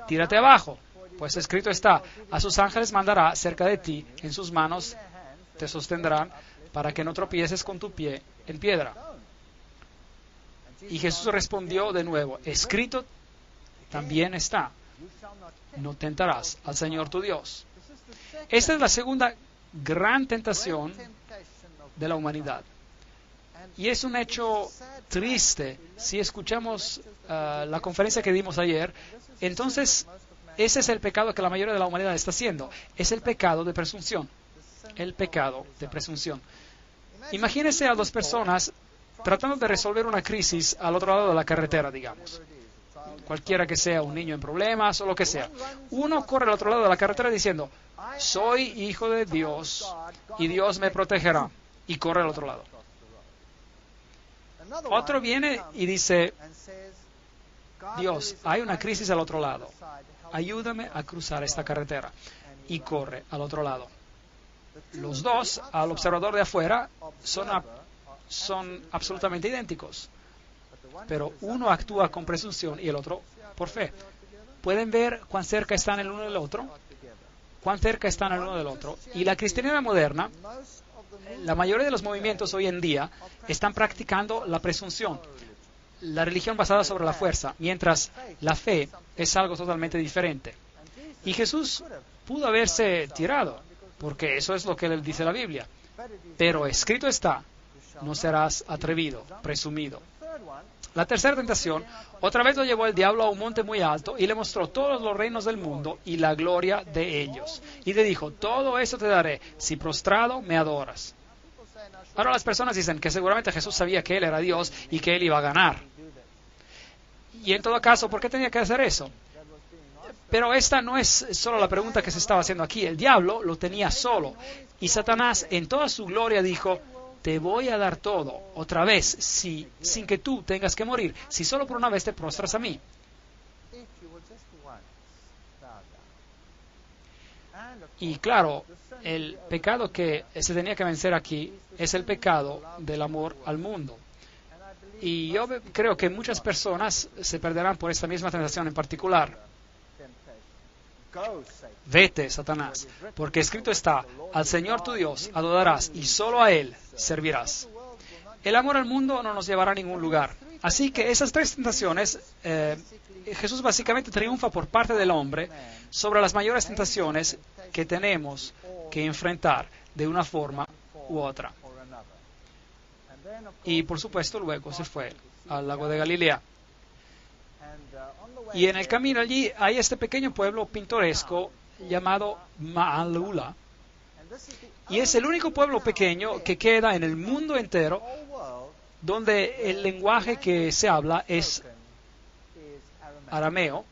tírate abajo, pues escrito está, a sus ángeles mandará cerca de ti, en sus manos te sostendrán, para que no tropieces con tu pie en piedra. Y Jesús respondió de nuevo, escrito también está, no tentarás al Señor tu Dios. Esta es la segunda gran tentación de la humanidad. Y es un hecho triste. Si escuchamos la conferencia que dimos ayer, entonces ese es el pecado que la mayoría de la humanidad está haciendo. Es el pecado de presunción. El pecado de presunción. Imagínense a dos personas tratando de resolver una crisis al otro lado de la carretera, digamos. Cualquiera que sea, un niño en problemas o lo que sea. Uno corre al otro lado de la carretera diciendo, soy hijo de Dios y Dios me protegerá. Y corre al otro lado. Otro viene y dice, Dios, hay una crisis al otro lado. Ayúdame a cruzar esta carretera. Y corre al otro lado. Los dos, al observador de afuera, son absolutamente idénticos. Pero uno actúa con presunción y el otro por fe. ¿Pueden ver cuán cerca están el uno del otro? ¿Cuán cerca están el uno del otro? Y la cristiandad moderna, la mayoría de los movimientos hoy en día están practicando la presunción, la religión basada sobre la fuerza, mientras la fe es algo totalmente diferente. Y Jesús pudo haberse tirado, porque eso es lo que él dice la Biblia. Pero escrito está, no serás atrevido, presumido. La tercera tentación, otra vez lo llevó el diablo a un monte muy alto y le mostró todos los reinos del mundo y la gloria de ellos. Y le dijo, todo eso te daré si prostrado me adoras. Ahora las personas dicen que seguramente Jesús sabía que él era Dios y que él iba a ganar. Y en todo caso, ¿por qué tenía que hacer eso? Pero esta no es solo la pregunta que se estaba haciendo aquí. El diablo lo tenía solo. Y Satanás en toda su gloria dijo, te voy a dar todo, otra vez, sin que tú tengas que morir, si solo por una vez te prostras a mí. Y claro, el pecado que se tenía que vencer aquí es el pecado del amor al mundo. Y yo creo que muchas personas se perderán por esta misma tentación en particular. Vete, Satanás, porque escrito está, al Señor tu Dios adorarás y solo a Él servirás. El amor al mundo no nos llevará a ningún lugar. Así que esas tres tentaciones, Jesús básicamente triunfa por parte del hombre sobre las mayores tentaciones que tenemos que enfrentar de una forma u otra. Y por supuesto luego se fue al lago de Galilea. Y en el camino allí hay este pequeño pueblo pintoresco llamado Ma'alula. Y es el único pueblo pequeño que queda en el mundo entero donde el lenguaje que se habla es arameo.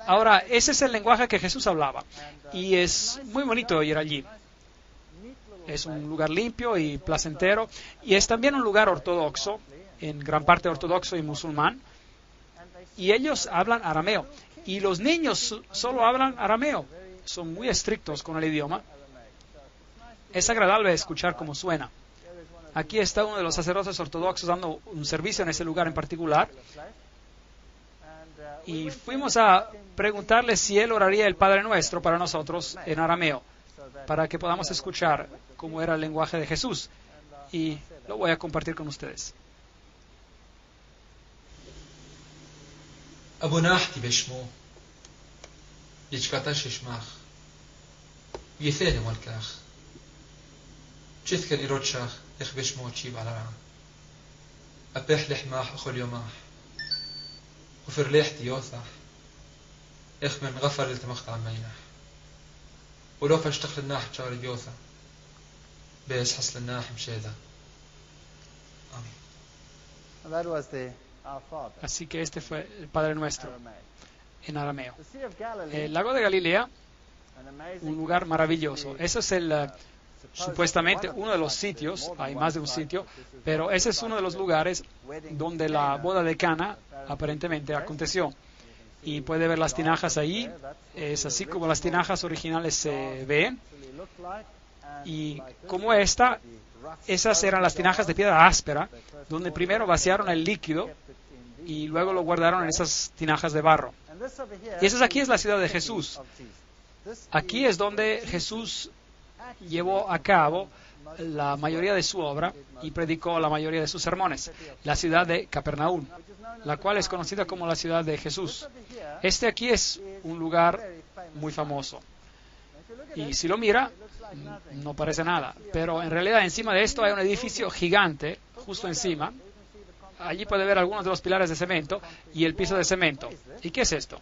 Ahora, ese es el lenguaje que Jesús hablaba. Y es muy bonito ir allí. Es un lugar limpio y placentero. Y es también un lugar ortodoxo, en gran parte ortodoxo y musulmán. Y ellos hablan arameo. Y los niños solo hablan arameo. Son muy estrictos con el idioma. Es agradable escuchar cómo suena. Aquí está uno de los sacerdotes ortodoxos dando un servicio en ese lugar en particular. Y fuimos a preguntarle si él oraría el Padre Nuestro para nosotros en arameo, para que podamos escuchar cómo era el lenguaje de Jesús. Y lo voy a compartir con ustedes. أبوناحتي بشمو يجكتش شماخ يثاني والكاخ شثكن إيروتشاخ يخ بشمو تشيب على رعا أبيح لحماح أخل يوماح وفر ليحتي يوثح إخ من غفر التمخت عن مينح ولو فاشتخل الناح تشاري بيوثا بيس حصل الناح مشيدا آمين. Así que este fue el Padre Nuestro en arameo. El lago de Galilea, un lugar maravilloso. Ese es supuestamente uno de los sitios, hay más de un sitio, pero ese es uno de los lugares donde la boda de Cana aparentemente aconteció. Y puede ver las tinajas ahí, es así como las tinajas originales se ven. Y como esas eran las tinajas de piedra áspera, donde primero vaciaron el líquido y luego lo guardaron en esas tinajas de barro. Y aquí es la ciudad de Jesús. Aquí es donde Jesús llevó a cabo la mayoría de su obra y predicó la mayoría de sus sermones, la ciudad de Capernaum, la cual es conocida como la ciudad de Jesús. Aquí es un lugar muy famoso. Y si lo mira, no parece nada, pero en realidad encima de esto hay un edificio gigante, justo encima. Allí puede ver algunos de los pilares de cemento y el piso de cemento. ¿Y qué es esto?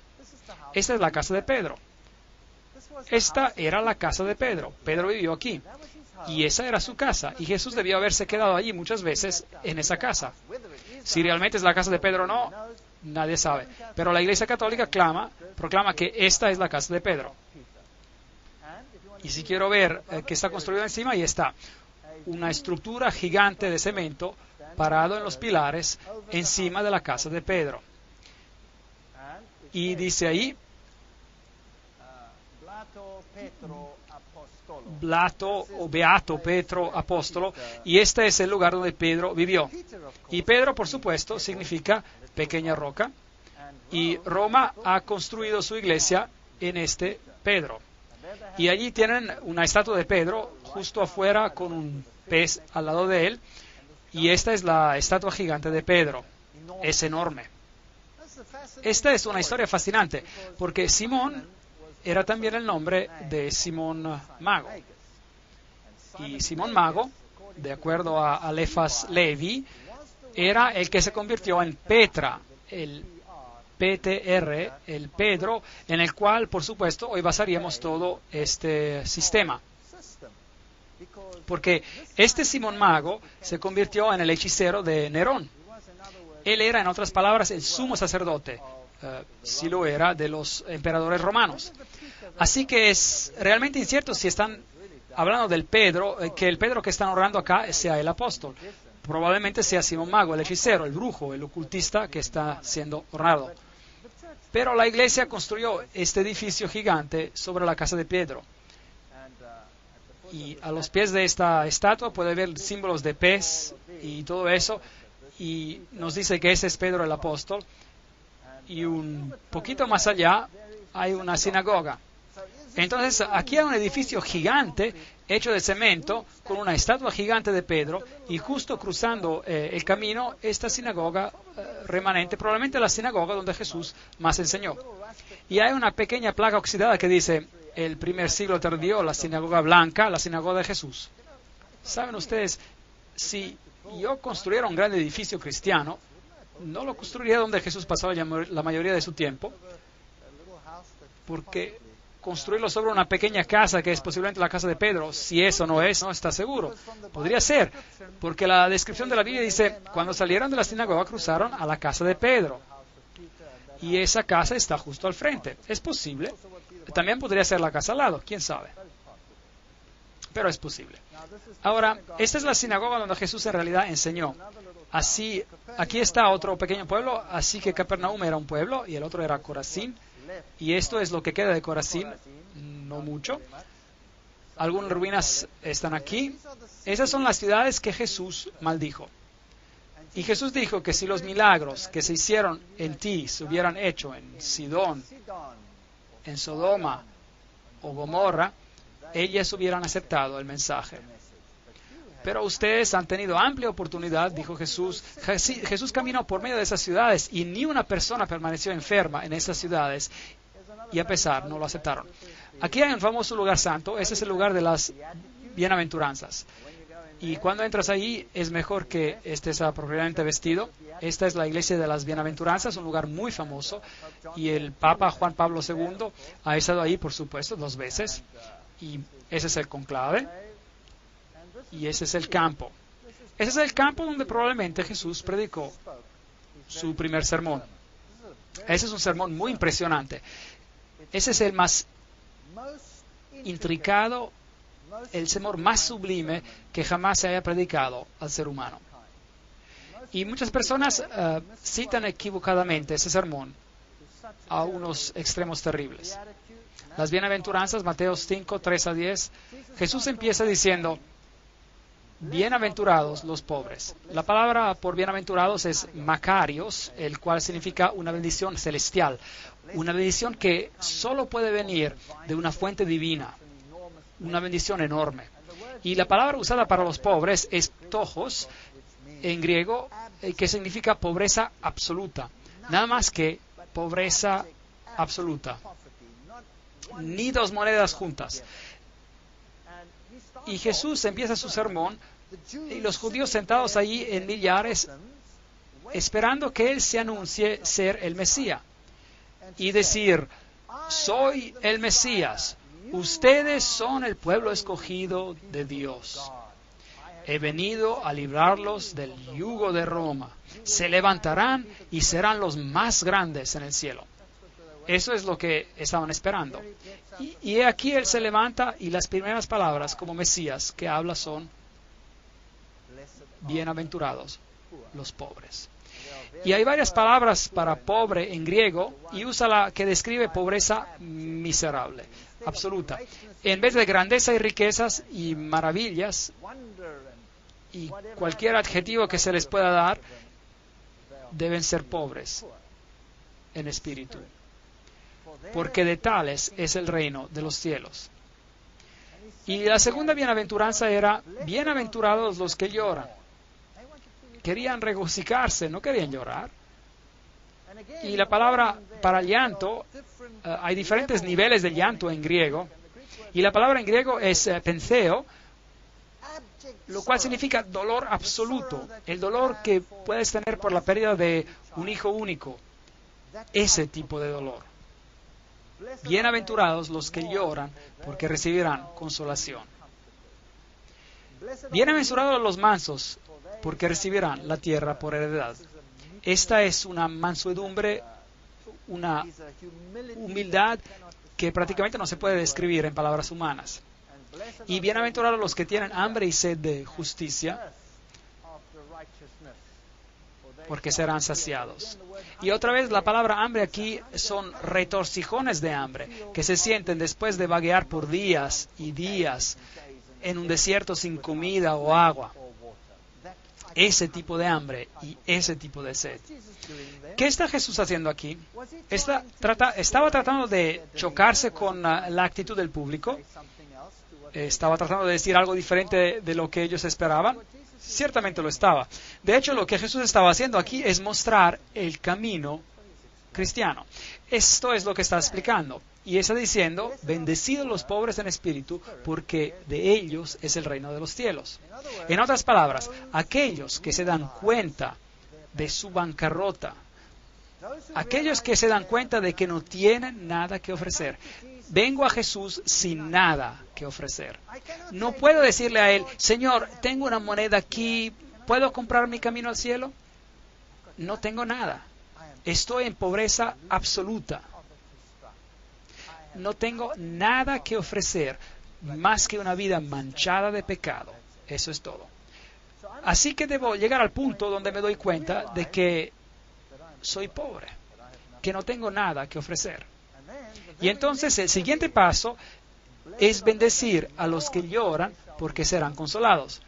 Esta es la casa de Pedro. Esta era la casa de Pedro. Pedro vivió aquí. Y esa era su casa. Y Jesús debió haberse quedado allí muchas veces en esa casa. Si realmente es la casa de Pedro o no, nadie sabe. Pero la Iglesia Católica proclama que esta es la casa de Pedro. Y si quiero ver que está construido encima, ahí está. Una estructura gigante de cemento parado en los pilares encima de la casa de Pedro. Y dice ahí, Blato o Beato Petro Apóstolo, y este es el lugar donde Pedro vivió. Y Pedro, por supuesto, significa pequeña roca, y Roma ha construido su iglesia en este Pedro. Y allí tienen una estatua de Pedro justo afuera con un pez al lado de él, y esta es la estatua gigante de Pedro. Es enorme. Esta es una historia fascinante, porque Simón era también el nombre de Simón Mago. Y Simón Mago, de acuerdo a Alefas Levi, era el que se convirtió en Petra, el PTR, el Pedro, en el cual, por supuesto, hoy basaríamos todo este sistema. Porque este Simón Mago se convirtió en el hechicero de Nerón. Él era, en otras palabras, el sumo sacerdote, si lo era, de los emperadores romanos. Así que es realmente incierto si están hablando del Pedro, que el Pedro que están honrando acá sea el apóstol. Probablemente sea Simón Mago, el hechicero, el brujo, el ocultista que está siendo honrado. Pero la iglesia construyó este edificio gigante sobre la casa de Pedro. Y a los pies de esta estatua puede ver símbolos de pez y todo eso. Y nos dice que ese es Pedro el apóstol. Y un poquito más allá hay una sinagoga. Entonces aquí hay un edificio gigante hecho de cemento con una estatua gigante de Pedro, y justo cruzando el camino esta sinagoga remanente, probablemente la sinagoga donde Jesús más enseñó. Y hay una pequeña placa oxidada que dice: el primer siglo tardío, la sinagoga blanca, la sinagoga de Jesús. ¿Saben ustedes? Si yo construyera un gran edificio cristiano, no lo construiría donde Jesús pasaba la mayoría de su tiempo, porque construirlo sobre una pequeña casa que es posiblemente la casa de Pedro, si eso no es, no está seguro. Podría ser, porque la descripción de la Biblia dice: cuando salieron de la sinagoga cruzaron a la casa de Pedro. Y esa casa está justo al frente. Es posible. También podría ser la casa al lado, quién sabe. Pero es posible. Ahora, esta es la sinagoga donde Jesús en realidad enseñó. Así, aquí está otro pequeño pueblo, así que Capernaum era un pueblo y el otro era Corazín. Y esto es lo que queda de Corazín, no mucho. Algunas ruinas están aquí. Esas son las ciudades que Jesús maldijo. Y Jesús dijo que si los milagros que se hicieron en ti se hubieran hecho en Sidón, en Sodoma o Gomorra, ellas hubieran aceptado el mensaje. Pero ustedes han tenido amplia oportunidad, dijo Jesús. Jesús caminó por medio de esas ciudades y ni una persona permaneció enferma en esas ciudades, y a pesar no lo aceptaron. Aquí hay un famoso lugar santo, ese es el lugar de las bienaventuranzas. Y cuando entras ahí es mejor que estés apropiadamente vestido. Esta es la iglesia de las bienaventuranzas, un lugar muy famoso, y el Papa Juan Pablo II ha estado ahí, por supuesto, 2 veces, y ese es el conclave. Y ese es el campo. Ese es el campo donde probablemente Jesús predicó su primer sermón. Ese es un sermón muy impresionante. Ese es el más intricado, el sermón más sublime que jamás se haya predicado al ser humano. Y muchas personas citan equivocadamente ese sermón a unos extremos terribles. Las bienaventuranzas, Mateo 5, 3 a 10, Jesús empieza diciendo, bienaventurados los pobres. La palabra por bienaventurados es Macarios, el cual significa una bendición celestial, una bendición que solo puede venir de una fuente divina, una bendición enorme. Y la palabra usada para los pobres es ptojos, en griego, que significa pobreza absoluta. Nada más que pobreza absoluta. Ni dos monedas juntas. Y Jesús empieza su sermón y los judíos sentados allí en millares esperando que Él se anuncie ser el Mesías y decir, soy el Mesías, ustedes son el pueblo escogido de Dios. He venido a librarlos del yugo de Roma. Se levantarán y serán los más grandes en el cielo. Eso es lo que estaban esperando. Y aquí Él se levanta y las primeras palabras como Mesías que habla son bienaventurados los pobres. Y hay varias palabras para pobre en griego y usa la que describe pobreza miserable, absoluta. En vez de grandeza y riquezas y maravillas y cualquier adjetivo que se les pueda dar, deben ser pobres en espíritu, porque de tales es el reino de los cielos. Y la segunda bienaventuranza era, bienaventurados los que lloran. Querían regocijarse, no querían llorar. Y la palabra para llanto, hay diferentes niveles de llanto en griego, y la palabra en griego es penseo, lo cual significa dolor absoluto, el dolor que puedes tener por la pérdida de un hijo único, ese tipo de dolor. Bienaventurados los que lloran, porque recibirán consolación. Bienaventurados los mansos, porque recibirán la tierra por heredad. Esta es una mansedumbre, una humildad que prácticamente no se puede describir en palabras humanas. Y bienaventurados los que tienen hambre y sed de justicia, porque serán saciados. Y otra vez la palabra hambre aquí son retorcijones de hambre, que se sienten después de vaguear por días y días en un desierto sin comida o agua. Ese tipo de hambre y ese tipo de sed. ¿Qué está Jesús haciendo aquí? ¿Estaba tratando de chocarse con la actitud del público? ¿Estaba tratando de decir algo diferente de lo que ellos esperaban? Ciertamente lo estaba. De hecho, lo que Jesús estaba haciendo aquí es mostrar el camino cristiano. Esto es lo que está explicando. Y está diciendo, bendecidos los pobres en espíritu, porque de ellos es el reino de los cielos. En otras palabras, aquellos que se dan cuenta de su bancarrota, aquellos que se dan cuenta de que no tienen nada que ofrecer. Vengo a Jesús sin nada que ofrecer. No puedo decirle a Él, Señor, tengo una moneda aquí, ¿puedo comprar mi camino al cielo? No tengo nada. Estoy en pobreza absoluta. No tengo nada que ofrecer más que una vida manchada de pecado. Eso es todo. Así que debo llegar al punto donde me doy cuenta de que soy pobre, que no tengo nada que ofrecer. Y entonces el siguiente paso es bendecir a los que lloran porque serán consolados.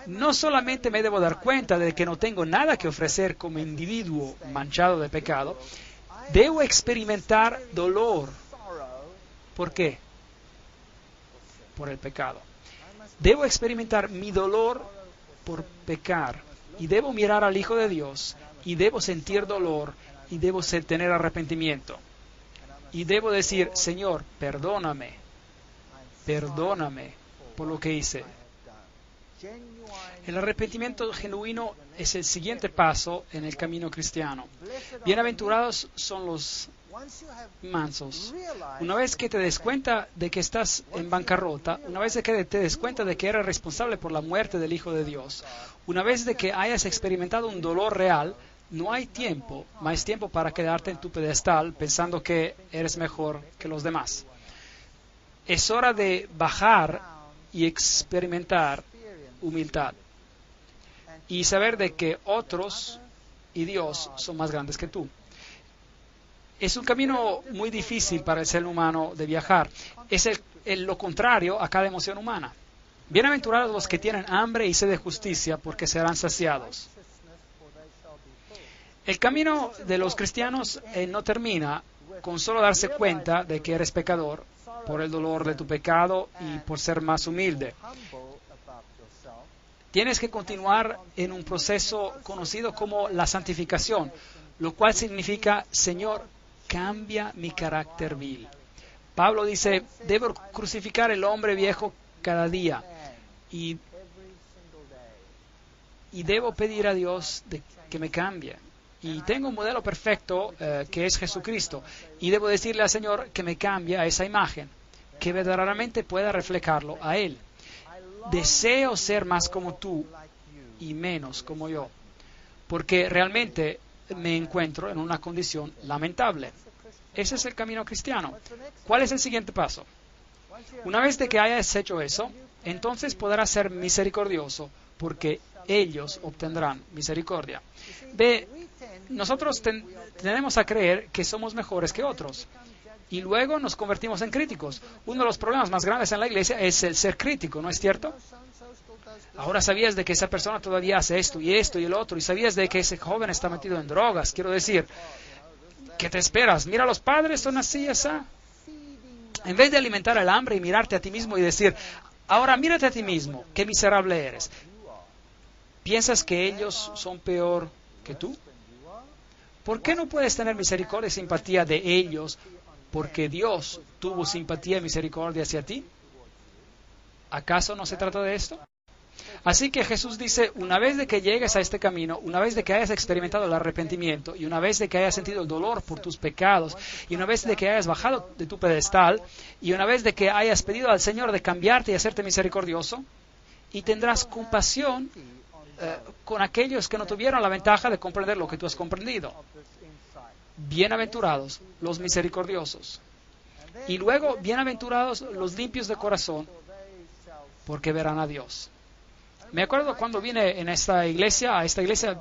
No solamente me debo dar cuenta de que no tengo nada que ofrecer como individuo manchado de pecado, debo experimentar dolor. ¿Por qué? Por el pecado. Debo experimentar mi dolor por pecar y debo mirar al Hijo de Dios y debo sentir dolor y debo tener arrepentimiento. Y debo decir, Señor, perdóname por lo que hice. El arrepentimiento genuino es el siguiente paso en el camino cristiano. Bienaventurados son los mansos. Una vez que te des cuenta de que estás en bancarrota, una vez que te des cuenta de que eres responsable por la muerte del Hijo de Dios, una vez de que hayas experimentado un dolor real, no hay más tiempo para quedarte en tu pedestal pensando que eres mejor que los demás. Es hora de bajar y experimentar humildad y saber de que otros y Dios son más grandes que tú. Es un camino muy difícil para el ser humano de viajar. Es lo contrario a cada emoción humana. Bienaventurados los que tienen hambre y sed de justicia, porque serán saciados. El camino de los cristianos no termina con solo darse cuenta de que eres pecador por el dolor de tu pecado y por ser más humilde. Tienes que continuar en un proceso conocido como la santificación, lo cual significa, Señor, cambia mi carácter vil. Pablo dice, debo crucificar el hombre viejo cada día y debo pedir a Dios que me cambie. Y tengo un modelo perfecto que es Jesucristo. Y debo decirle al Señor que me cambie a esa imagen, que verdaderamente pueda reflejarlo a Él. Deseo ser más como tú y menos como yo, porque realmente me encuentro en una condición lamentable. Ese es el camino cristiano. ¿Cuál es el siguiente paso? Una vez de que hayas hecho eso, entonces podrás ser misericordioso, porque ellos obtendrán misericordia. Nosotros tenemos a creer que somos mejores que otros y luego nos convertimos en críticos. Uno de los problemas más grandes en la iglesia es el ser crítico, ¿no es cierto? Ahora sabías de que esa persona todavía hace esto y el otro, y sabías de que ese joven está metido en drogas. Quiero decir, ¿qué te esperas? Mira, los padres son así, esa. En vez de alimentar el hambre y mirarte a ti mismo y decir, ahora mírate a ti mismo, qué miserable eres. ¿Piensas que ellos son peor que tú? ¿Por qué no puedes tener misericordia y simpatía de ellos porque Dios tuvo simpatía y misericordia hacia ti? ¿Acaso no se trata de esto? Así que Jesús dice, una vez de que llegues a este camino, una vez de que hayas experimentado el arrepentimiento, y una vez de que hayas sentido el dolor por tus pecados, y una vez de que hayas bajado de tu pedestal, y una vez de que hayas pedido al Señor de cambiarte y hacerte misericordioso, y tendrás compasión con aquellos que no tuvieron la ventaja de comprender lo que tú has comprendido. Bienaventurados los misericordiosos. Y luego, bienaventurados los limpios de corazón, porque verán a Dios. Me acuerdo cuando vine a esta iglesia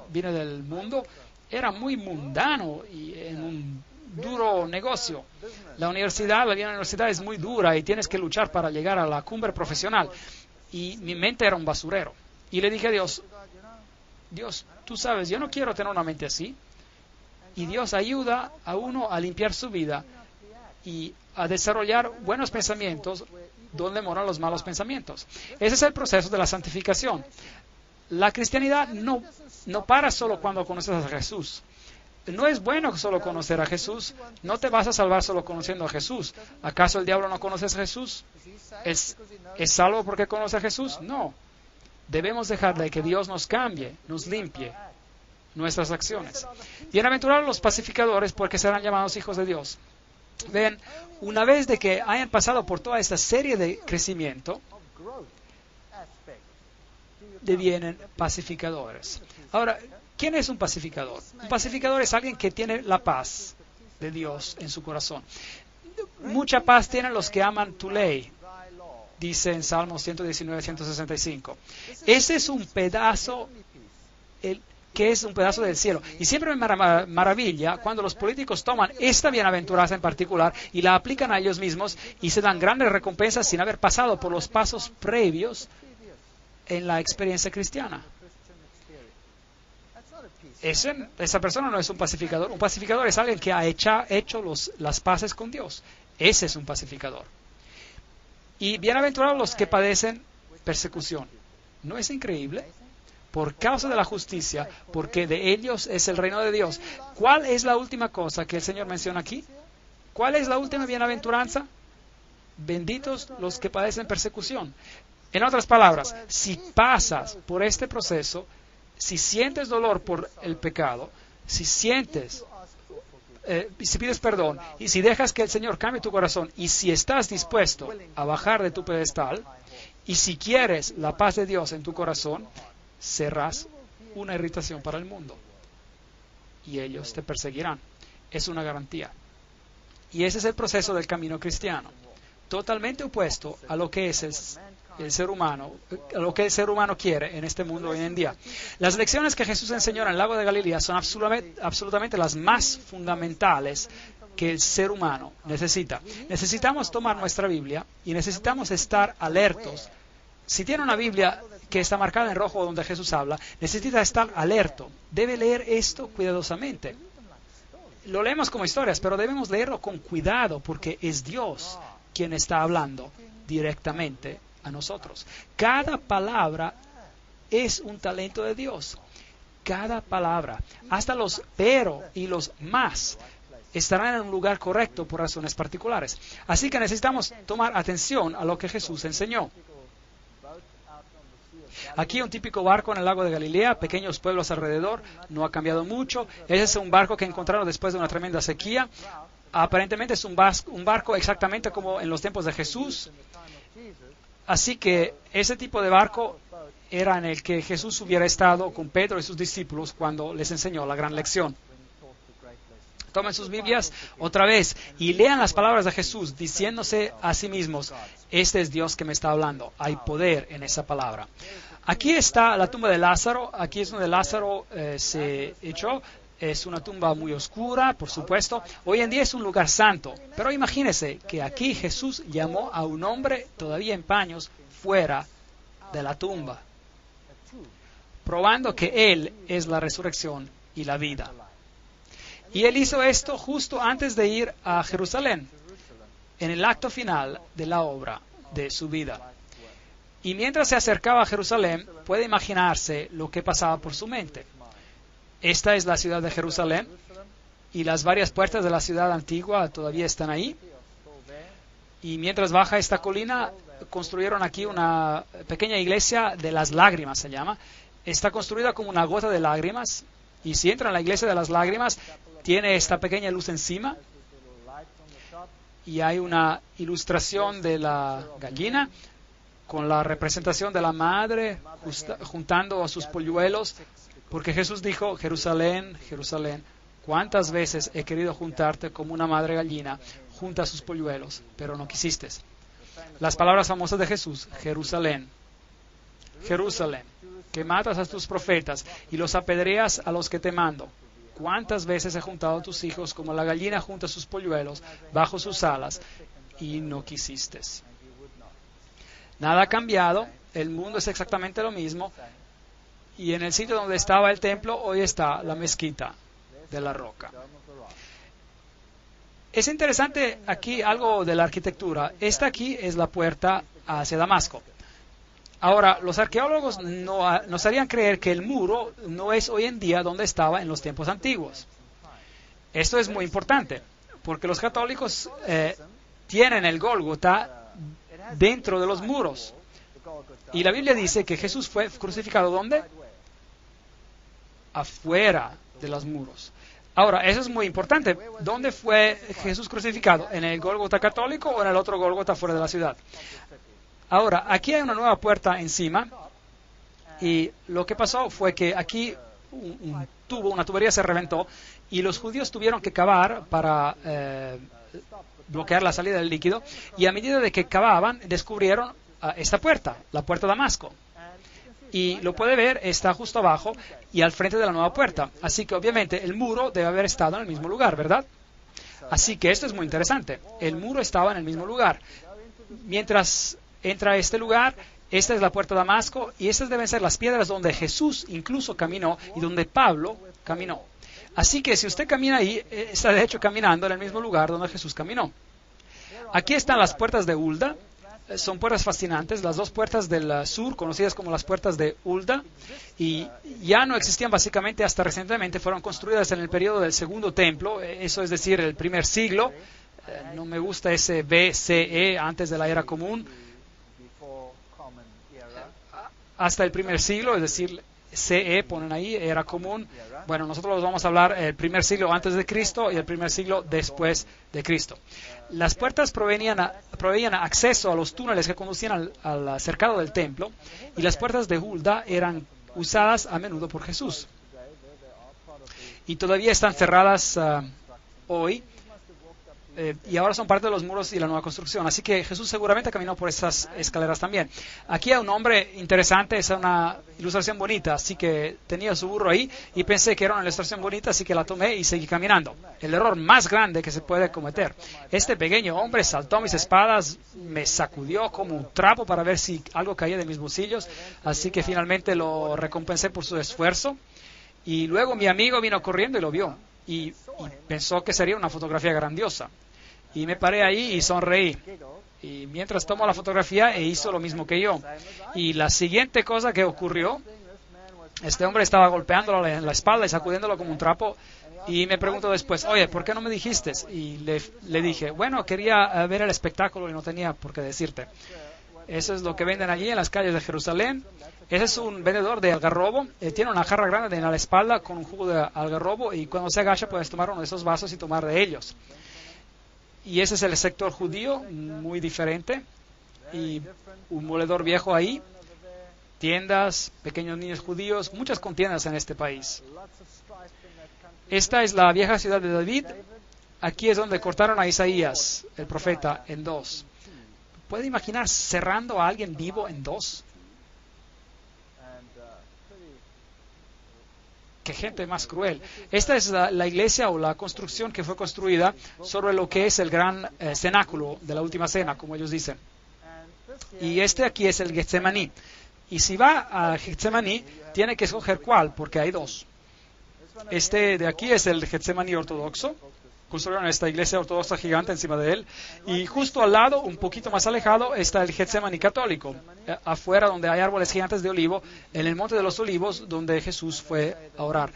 vine del mundo, era muy mundano y en un duro negocio. La vida en la universidad es muy dura y tienes que luchar para llegar a la cumbre profesional. Y mi mente era un basurero. Y le dije a Dios, tú sabes, yo no quiero tener una mente así. Y Dios ayuda a uno a limpiar su vida y a desarrollar buenos pensamientos donde moran los malos pensamientos. Ese es el proceso de la santificación. La cristianidad no para solo cuando conoces a Jesús. No es bueno solo conocer a Jesús. No te vas a salvar solo conociendo a Jesús. ¿Acaso el diablo no conoce a Jesús? ¿Es salvo porque conoce a Jesús? No. Debemos dejarle que Dios nos cambie, nos limpie nuestras acciones. Bienaventurados los pacificadores, porque serán llamados hijos de Dios. Ven, una vez de que hayan pasado por toda esta serie de crecimiento, devienen pacificadores. Ahora, ¿quién es un pacificador? Un pacificador es alguien que tiene la paz de Dios en su corazón. Mucha paz tienen los que aman tu ley, dice en Salmos 119, 165. Ese es un pedazo, que es un pedazo del cielo. Y siempre me maravilla cuando los políticos toman esta bienaventuranza en particular y la aplican a ellos mismos y se dan grandes recompensas sin haber pasado por los pasos previos en la experiencia cristiana. Esa persona no es un pacificador. Un pacificador es alguien que ha hecho las paces con Dios. Ese es un pacificador. Y bienaventurados los que padecen persecución. ¿No es increíble? Por causa de la justicia, porque de ellos es el reino de Dios. ¿Cuál es la última cosa que el Señor menciona aquí? ¿Cuál es la última bienaventuranza? Benditos los que padecen persecución. En otras palabras, si pasas por este proceso, si sientes dolor por el pecado, si pides perdón, y si dejas que el Señor cambie tu corazón, y si estás dispuesto a bajar de tu pedestal, y si quieres la paz de Dios en tu corazón, serás una irritación para el mundo y ellos te perseguirán. Es una garantía. Y ese es el proceso del camino cristiano, totalmente opuesto a lo que es el ser humano, a lo que el ser humano quiere en este mundo hoy en día. Las lecciones que Jesús enseñó en el lago de Galilea son absolutamente las más fundamentales que el ser humano necesita. Necesitamos tomar nuestra Biblia y necesitamos estar alertos. Si tiene una Biblia que está marcada en rojo donde Jesús habla, necesita estar alerto. Debe leer esto cuidadosamente. Lo leemos como historias, pero debemos leerlo con cuidado porque es Dios quien está hablando directamente a nosotros. Cada palabra es un talento de Dios. Cada palabra, hasta los pero y los más, estarán en un lugar correcto por razones particulares. Así que necesitamos tomar atención a lo que Jesús enseñó. Aquí un típico barco en el lago de Galilea, pequeños pueblos alrededor, no ha cambiado mucho. Ese es un barco que encontraron después de una tremenda sequía. Aparentemente es un barco exactamente como en los tiempos de Jesús. Así que ese tipo de barco era en el que Jesús hubiera estado con Pedro y sus discípulos cuando les enseñó la gran lección. Tomen sus Biblias otra vez y lean las palabras de Jesús diciéndose a sí mismos, este es Dios que me está hablando, hay poder en esa palabra. Aquí está la tumba de Lázaro, aquí es donde Lázaro se echó, es una tumba muy oscura, por supuesto, hoy en día es un lugar santo, pero imagínense que aquí Jesús llamó a un hombre todavía en paños fuera de la tumba, probando que Él es la resurrección y la vida. Y Él hizo esto justo antes de ir a Jerusalén, en el acto final de la obra de su vida. Y mientras se acercaba a Jerusalén, puede imaginarse lo que pasaba por su mente. Esta es la ciudad de Jerusalén, y las varias puertas de la ciudad antigua todavía están ahí. Y mientras baja esta colina, construyeron aquí una pequeña iglesia de las lágrimas, se llama. Está construida como una gota de lágrimas, y si entra en la iglesia de las lágrimas, tiene esta pequeña luz encima, y hay una ilustración de la gallina, con la representación de la madre juntando a sus polluelos, porque Jesús dijo, Jerusalén, Jerusalén, ¿cuántas veces he querido juntarte como una madre gallina junta a sus polluelos, pero no quisiste? Las palabras famosas de Jesús, Jerusalén, Jerusalén, que matas a tus profetas y los apedreas a los que te mando. ¿Cuántas veces he juntado a tus hijos como la gallina junta sus polluelos bajo sus alas y no quisiste? Nada ha cambiado, el mundo es exactamente lo mismo, y en el sitio donde estaba el templo, hoy está la mezquita de la roca. Es interesante aquí algo de la arquitectura. Esta aquí es la puerta hacia Damasco. Ahora, los arqueólogos nos harían creer que el muro no es hoy en día donde estaba en los tiempos antiguos. Esto es muy importante, porque los católicos tienen el Gólgota dentro de los muros. Y la Biblia dice que Jesús fue crucificado ¿dónde? Afuera de los muros. Ahora, eso es muy importante. ¿Dónde fue Jesús crucificado? ¿En el Gólgota católico o en el otro Gólgota fuera de la ciudad? Ahora, aquí hay una nueva puerta encima, y lo que pasó fue que aquí una tubería se reventó, y los judíos tuvieron que cavar para bloquear la salida del líquido, y a medida de que cavaban, descubrieron esta puerta, la puerta de Damasco. Y lo puede ver, está justo abajo y al frente de la nueva puerta. Así que obviamente el muro debe haber estado en el mismo lugar, ¿verdad? Así que esto es muy interesante. El muro estaba en el mismo lugar. Mientras entra a este lugar, esta es la puerta de Damasco, y estas deben ser las piedras donde Jesús incluso caminó y donde Pablo caminó. Así que si usted camina ahí, está de hecho caminando en el mismo lugar donde Jesús caminó. Aquí están las puertas de Hulda. Son puertas fascinantes, las dos puertas del sur, conocidas como las puertas de Hulda, y ya no existían básicamente hasta recientemente, fueron construidas en el periodo del segundo templo, eso es decir, el primer siglo. No me gusta ese BCE, antes de la era común, hasta el primer siglo, es decir, CE ponen ahí, era común. Bueno, nosotros vamos a hablar el primer siglo antes de Cristo y el primer siglo después de Cristo. Las puertas proveían acceso a los túneles que conducían al cercado del templo, y las puertas de Hulda eran usadas a menudo por Jesús. Y todavía están cerradas hoy. y ahora son parte de los muros y la nueva construcción. Así que Jesús seguramente caminó por esas escaleras también. Aquí hay un hombre interesante, es una ilustración bonita, así que tenía su burro ahí y pensé que era una ilustración bonita, así que la tomé y seguí caminando. El error más grande que se puede cometer. Este pequeño hombre saltó a mis espaldas, me sacudió como un trapo para ver si algo caía de mis bolsillos, así que finalmente lo recompensé por su esfuerzo. Y luego mi amigo vino corriendo y lo vio y pensó que sería una fotografía grandiosa. Y me paré ahí y sonreí. Y mientras tomó la fotografía, hizo lo mismo que yo. Y la siguiente cosa que ocurrió, este hombre estaba golpeándolo en la espalda y sacudiéndolo como un trapo. Y me preguntó después, oye, ¿por qué no me dijiste? Y le dije, bueno, quería ver el espectáculo y no tenía por qué decirte. Eso es lo que venden allí en las calles de Jerusalén. Ese es un vendedor de algarrobo. Tiene una jarra grande en la espalda con un jugo de algarrobo y cuando se agacha puedes tomar uno de esos vasos y tomar de ellos. Y ese es el sector judío, muy diferente. Y un moledor viejo ahí, tiendas, pequeños niños judíos, muchas contiendas en este país. Esta es la vieja ciudad de David. Aquí es donde cortaron a Isaías, el profeta, en dos. ¿Puede imaginar cerrando a alguien vivo en dos? ¡Qué gente más cruel! Esta es la iglesia o la construcción que fue construida sobre lo que es el gran cenáculo de la última cena, como ellos dicen. Y este aquí es el Getsemaní. Y si va a Getsemaní, tiene que escoger cuál, porque hay dos. Este de aquí es el Getsemaní ortodoxo. Construyeron esta iglesia ortodoxa gigante encima de él. Y justo al lado, un poquito más alejado, está el Getsemaní católico. Afuera, donde hay árboles gigantes de olivo, en el Monte de los Olivos, donde Jesús fue a orar.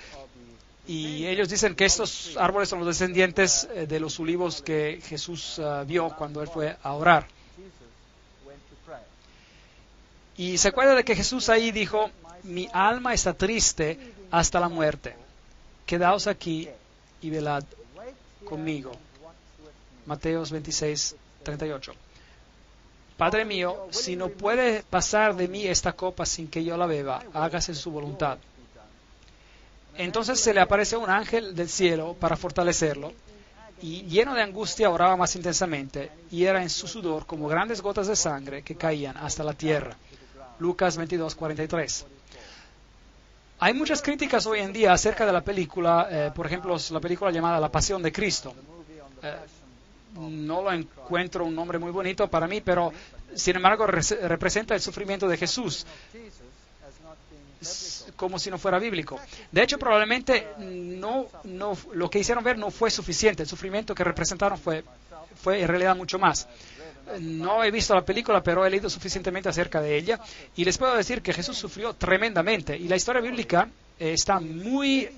Y ellos dicen que estos árboles son los descendientes de los olivos que Jesús vio cuando él fue a orar. Y se acuerda de que Jesús ahí dijo, mi alma está triste hasta la muerte. Quedaos aquí y velad conmigo. Mateos 26, 38. Padre mío, si no puede pasar de mí esta copa sin que yo la beba, hágase su voluntad. Entonces se le apareció un ángel del cielo para fortalecerlo, y lleno de angustia oraba más intensamente, y era en su sudor como grandes gotas de sangre que caían hasta la tierra. Lucas 22, 43. Hay muchas críticas hoy en día acerca de la película, por ejemplo, la película llamada La Pasión de Cristo. No lo encuentro un nombre muy bonito para mí, pero sin embargo representa el sufrimiento de Jesús, como si no fuera bíblico. De hecho, probablemente lo que hicieron ver no fue suficiente. El sufrimiento que representaron fue en realidad mucho más. No he visto la película, pero he leído suficientemente acerca de ella y les puedo decir que Jesús sufrió tremendamente y la historia bíblica está muy,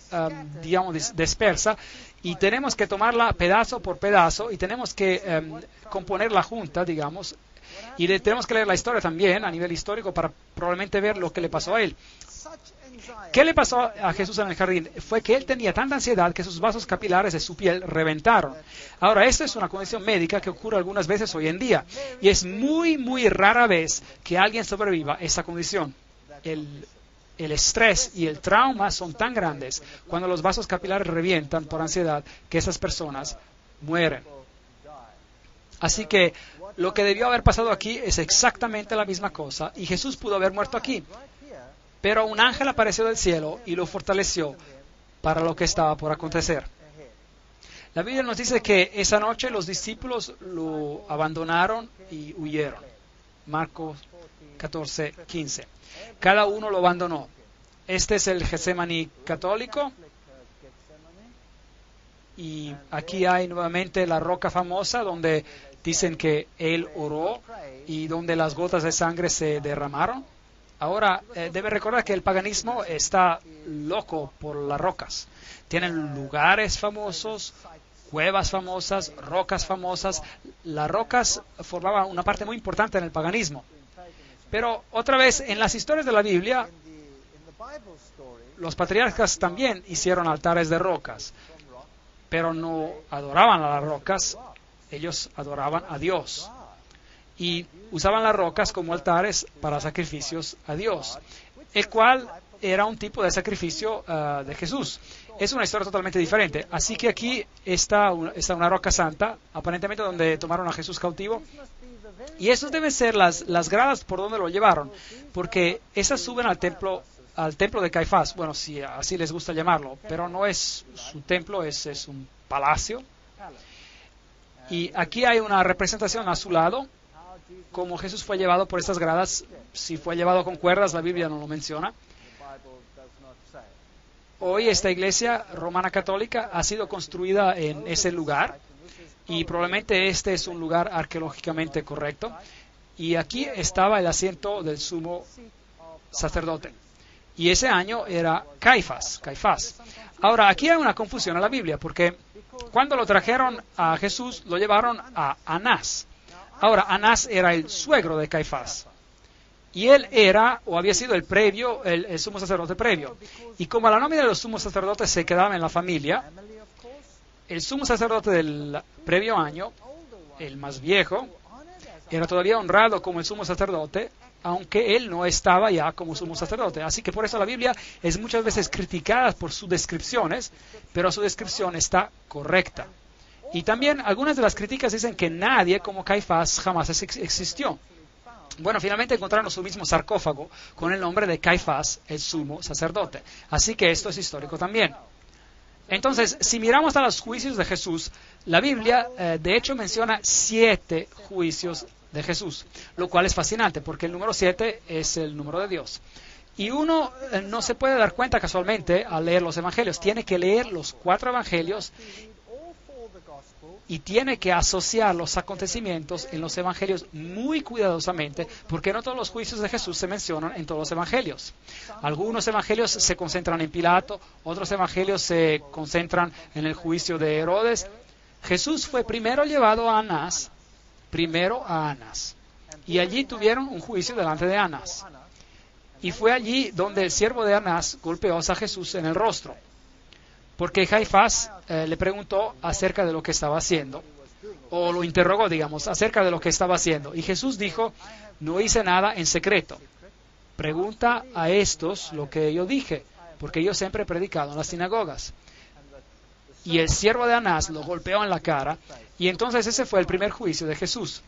dispersa y tenemos que tomarla pedazo por pedazo y tenemos que componerla junta, digamos, y tenemos que leer la historia también a nivel histórico para probablemente ver lo que le pasó a él. ¿Qué le pasó a Jesús en el jardín? Fue que él tenía tanta ansiedad que sus vasos capilares de su piel reventaron. Ahora, esto es una condición médica que ocurre algunas veces hoy en día. Y es muy, muy rara vez que alguien sobreviva a esa condición. El estrés y el trauma son tan grandes cuando los vasos capilares revientan por ansiedad que esas personas mueren. Así que lo que debió haber pasado aquí es exactamente la misma cosa y Jesús pudo haber muerto aquí. Pero un ángel apareció del cielo y lo fortaleció para lo que estaba por acontecer. La Biblia nos dice que esa noche los discípulos lo abandonaron y huyeron. Marcos 14, 15. Cada uno lo abandonó. Este es el Getsemaní católico. Y aquí hay nuevamente la roca famosa donde dicen que él oró y donde las gotas de sangre se derramaron. Ahora, debe recordar que el paganismo está loco por las rocas. Tienen lugares famosos, cuevas famosas, rocas famosas. Las rocas formaban una parte muy importante en el paganismo. Pero otra vez, en las historias de la Biblia, los patriarcas también hicieron altares de rocas, pero no adoraban a las rocas, ellos adoraban a Dios. Y usaban las rocas como altares para sacrificios a Dios, el cual era un tipo de sacrificio de Jesús. Es una historia totalmente diferente. Así que aquí está una roca santa, aparentemente donde tomaron a Jesús cautivo. Y esas deben ser las gradas por donde lo llevaron, porque esas suben al templo de Caifás. Bueno, si así les gusta llamarlo, pero no es su templo, es un palacio. Y aquí hay una representación a su lado, como Jesús fue llevado por estas gradas. Si fue llevado con cuerdas, la Biblia no lo menciona. Hoy esta iglesia romana católica ha sido construida en ese lugar y probablemente este es un lugar arqueológicamente correcto. Y aquí estaba el asiento del sumo sacerdote. Y ese año era Caifás. Ahora, aquí hay una confusión en la Biblia, porque cuando lo trajeron a Jesús, lo llevaron a Anás. Ahora, Anás era el suegro de Caifás. Y él era, o había sido el sumo sacerdote previo. Y como la nómina de los sumos sacerdotes se quedaba en la familia, el sumo sacerdote del previo año, el más viejo, era todavía honrado como el sumo sacerdote, aunque él no estaba ya como sumo sacerdote. Así que por eso la Biblia es muchas veces criticada por sus descripciones, pero su descripción está correcta. Y también algunas de las críticas dicen que nadie como Caifás jamás existió. Bueno, finalmente encontraron su mismo sarcófago con el nombre de Caifás, el sumo sacerdote. Así que esto es histórico también. Entonces, si miramos a los juicios de Jesús, la Biblia de hecho menciona 7 juicios de Jesús, lo cual es fascinante porque el número 7 es el número de Dios. Y uno no se puede dar cuenta casualmente al leer los evangelios, tiene que leer los 4 evangelios y tiene que asociar los acontecimientos en los evangelios muy cuidadosamente, porque no todos los juicios de Jesús se mencionan en todos los evangelios. Algunos evangelios se concentran en Pilato, otros evangelios se concentran en el juicio de Herodes. Jesús fue primero llevado a Anás, y allí tuvieron un juicio delante de Anás. Y fue allí donde el siervo de Anás golpeó a Jesús en el rostro, porque Caifás le preguntó acerca de lo que estaba haciendo, o lo interrogó, digamos, acerca de lo que estaba haciendo. Y Jesús dijo, no hice nada en secreto. Pregunta a estos lo que yo dije, porque yo siempre he predicado en las sinagogas. Y el siervo de Anás lo golpeó en la cara, y entonces ese fue el primer juicio de Jesús.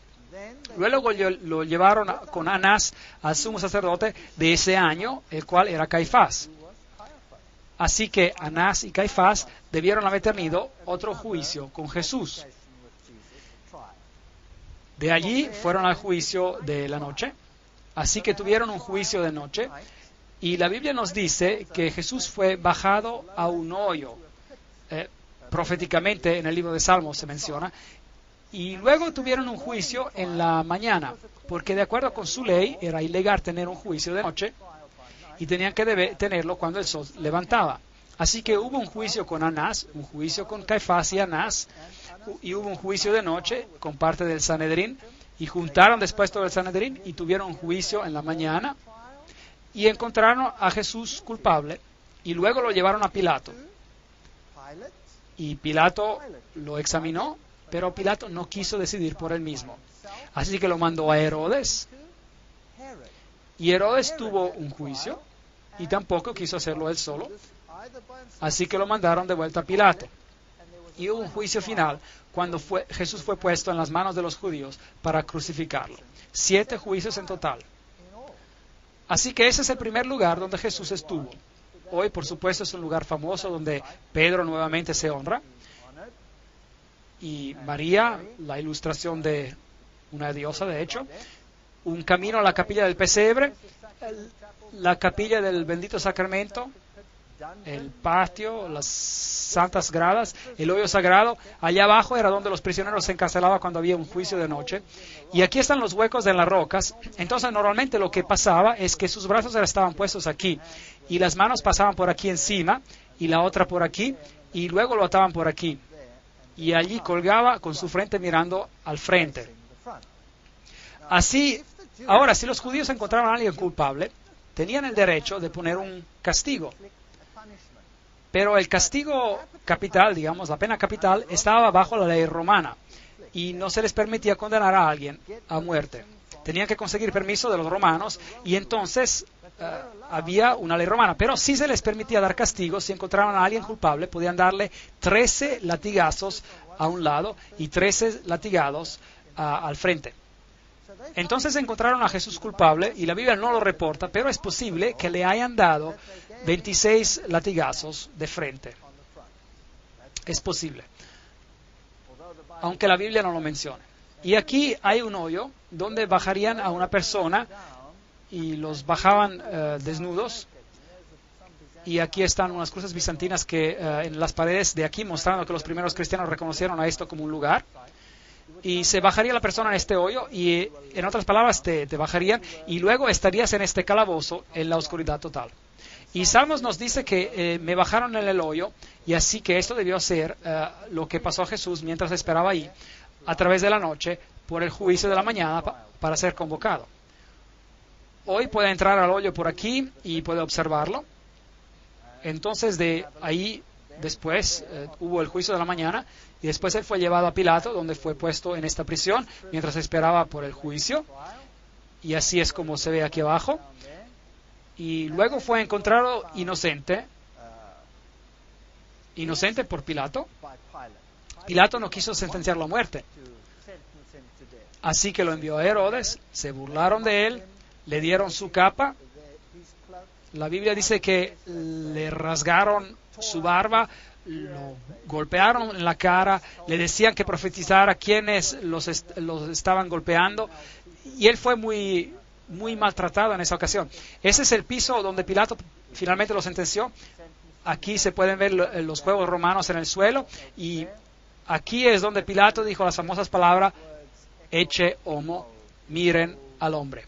Luego lo llevaron con Anás al sumo sacerdote de ese año, el cual era Caifás. Así que Anás y Caifás debieron haber tenido otro juicio con Jesús. De allí fueron al juicio de la noche. Así que tuvieron un juicio de noche. Y la Biblia nos dice que Jesús fue bajado a un hoyo. Proféticamente en el libro de Salmos se menciona. Y luego tuvieron un juicio en la mañana, porque de acuerdo con su ley era ilegal tener un juicio de noche y tenían que tenerlo cuando el sol levantaba. Así que hubo un juicio con Anás, un juicio con Caifás y Anás, y hubo un juicio de noche con parte del Sanedrín, y juntaron después todo el Sanedrín y tuvieron un juicio en la mañana, y encontraron a Jesús culpable, y luego lo llevaron a Pilato. Y Pilato lo examinó, pero Pilato no quiso decidir por él mismo. Así que lo mandó a Herodes, y Herodes tuvo un juicio, y tampoco quiso hacerlo él solo. Así que lo mandaron de vuelta a Pilato. Y hubo un juicio final cuando Jesús fue puesto en las manos de los judíos para crucificarlo. 7 juicios en total. Así que ese es el primer lugar donde Jesús estuvo. Hoy, por supuesto, es un lugar famoso donde Pedro nuevamente se honra. Y María, la ilustración de una diosa, de hecho. Un camino a la capilla del pesebre, la capilla del bendito sacramento, el patio, las santas gradas, el hoyo sagrado. Allá abajo era donde los prisioneros se encarcelaban cuando había un juicio de noche. Y aquí están los huecos en las rocas. Entonces normalmente lo que pasaba es que sus brazos estaban puestos aquí y las manos pasaban por aquí encima y la otra por aquí y luego lo ataban por aquí. Y allí colgaba con su frente mirando al frente. Así, ahora, si los judíos encontraban a alguien culpable, tenían el derecho de poner un castigo. Pero el castigo capital, digamos, la pena capital, estaba bajo la ley romana y no se les permitía condenar a alguien a muerte. Tenían que conseguir permiso de los romanos y entonces había una ley romana, pero sí se les permitía dar castigos. Si encontraban a alguien culpable, podían darle 13 latigazos a un lado y 13 latigazos al frente. Entonces encontraron a Jesús culpable y la Biblia no lo reporta, pero es posible que le hayan dado 26 latigazos de frente. Es posible, aunque la Biblia no lo mencione. Y aquí hay un hoyo donde bajarían a una persona y los bajaban desnudos. Y aquí están unas cruces bizantinas que en las paredes de aquí, mostrando que los primeros cristianos reconocieron a esto como un lugar. Y se bajaría la persona en este hoyo y, en otras palabras, te bajarían y luego estarías en este calabozo en la oscuridad total. Y Salmos nos dice que me bajaron en el hoyo, y así que esto debió ser lo que pasó a Jesús mientras esperaba ahí a través de la noche por el juicio de la mañana para ser convocado. Hoy puede entrar al hoyo por aquí y puede observarlo. Entonces de ahí después hubo el juicio de la mañana y después él fue llevado a Pilato, donde fue puesto en esta prisión mientras esperaba por el juicio, y así es como se ve aquí abajo. Y luego fue encontrado inocente por Pilato. Pilato no quiso sentenciarlo a muerte, así que lo envió a Herodes. Se burlaron de él, le dieron su capa. La Biblia dice que le rasgaron su barba, lo golpearon en la cara, le decían que profetizara quiénes los estaban golpeando, y él fue muy maltratado en esa ocasión. Ese es el piso donde Pilato finalmente lo sentenció. Aquí se pueden ver los juegos romanos en el suelo, y aquí es donde Pilato dijo las famosas palabras: Ecce homo, miren al hombre.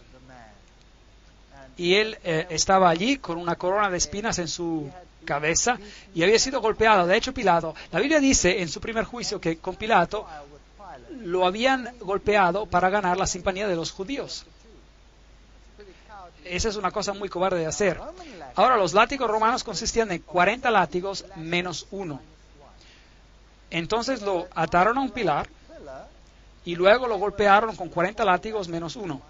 Y él estaba allí con una corona de espinas en su cabeza y había sido golpeado. De hecho, Pilato, la Biblia dice en su primer juicio que con Pilato lo habían golpeado para ganar la simpatía de los judíos. Esa es una cosa muy cobarde de hacer. Ahora, los látigos romanos consistían en 40 látigos menos uno. Entonces lo ataron a un pilar y luego lo golpearon con 40 látigos menos uno.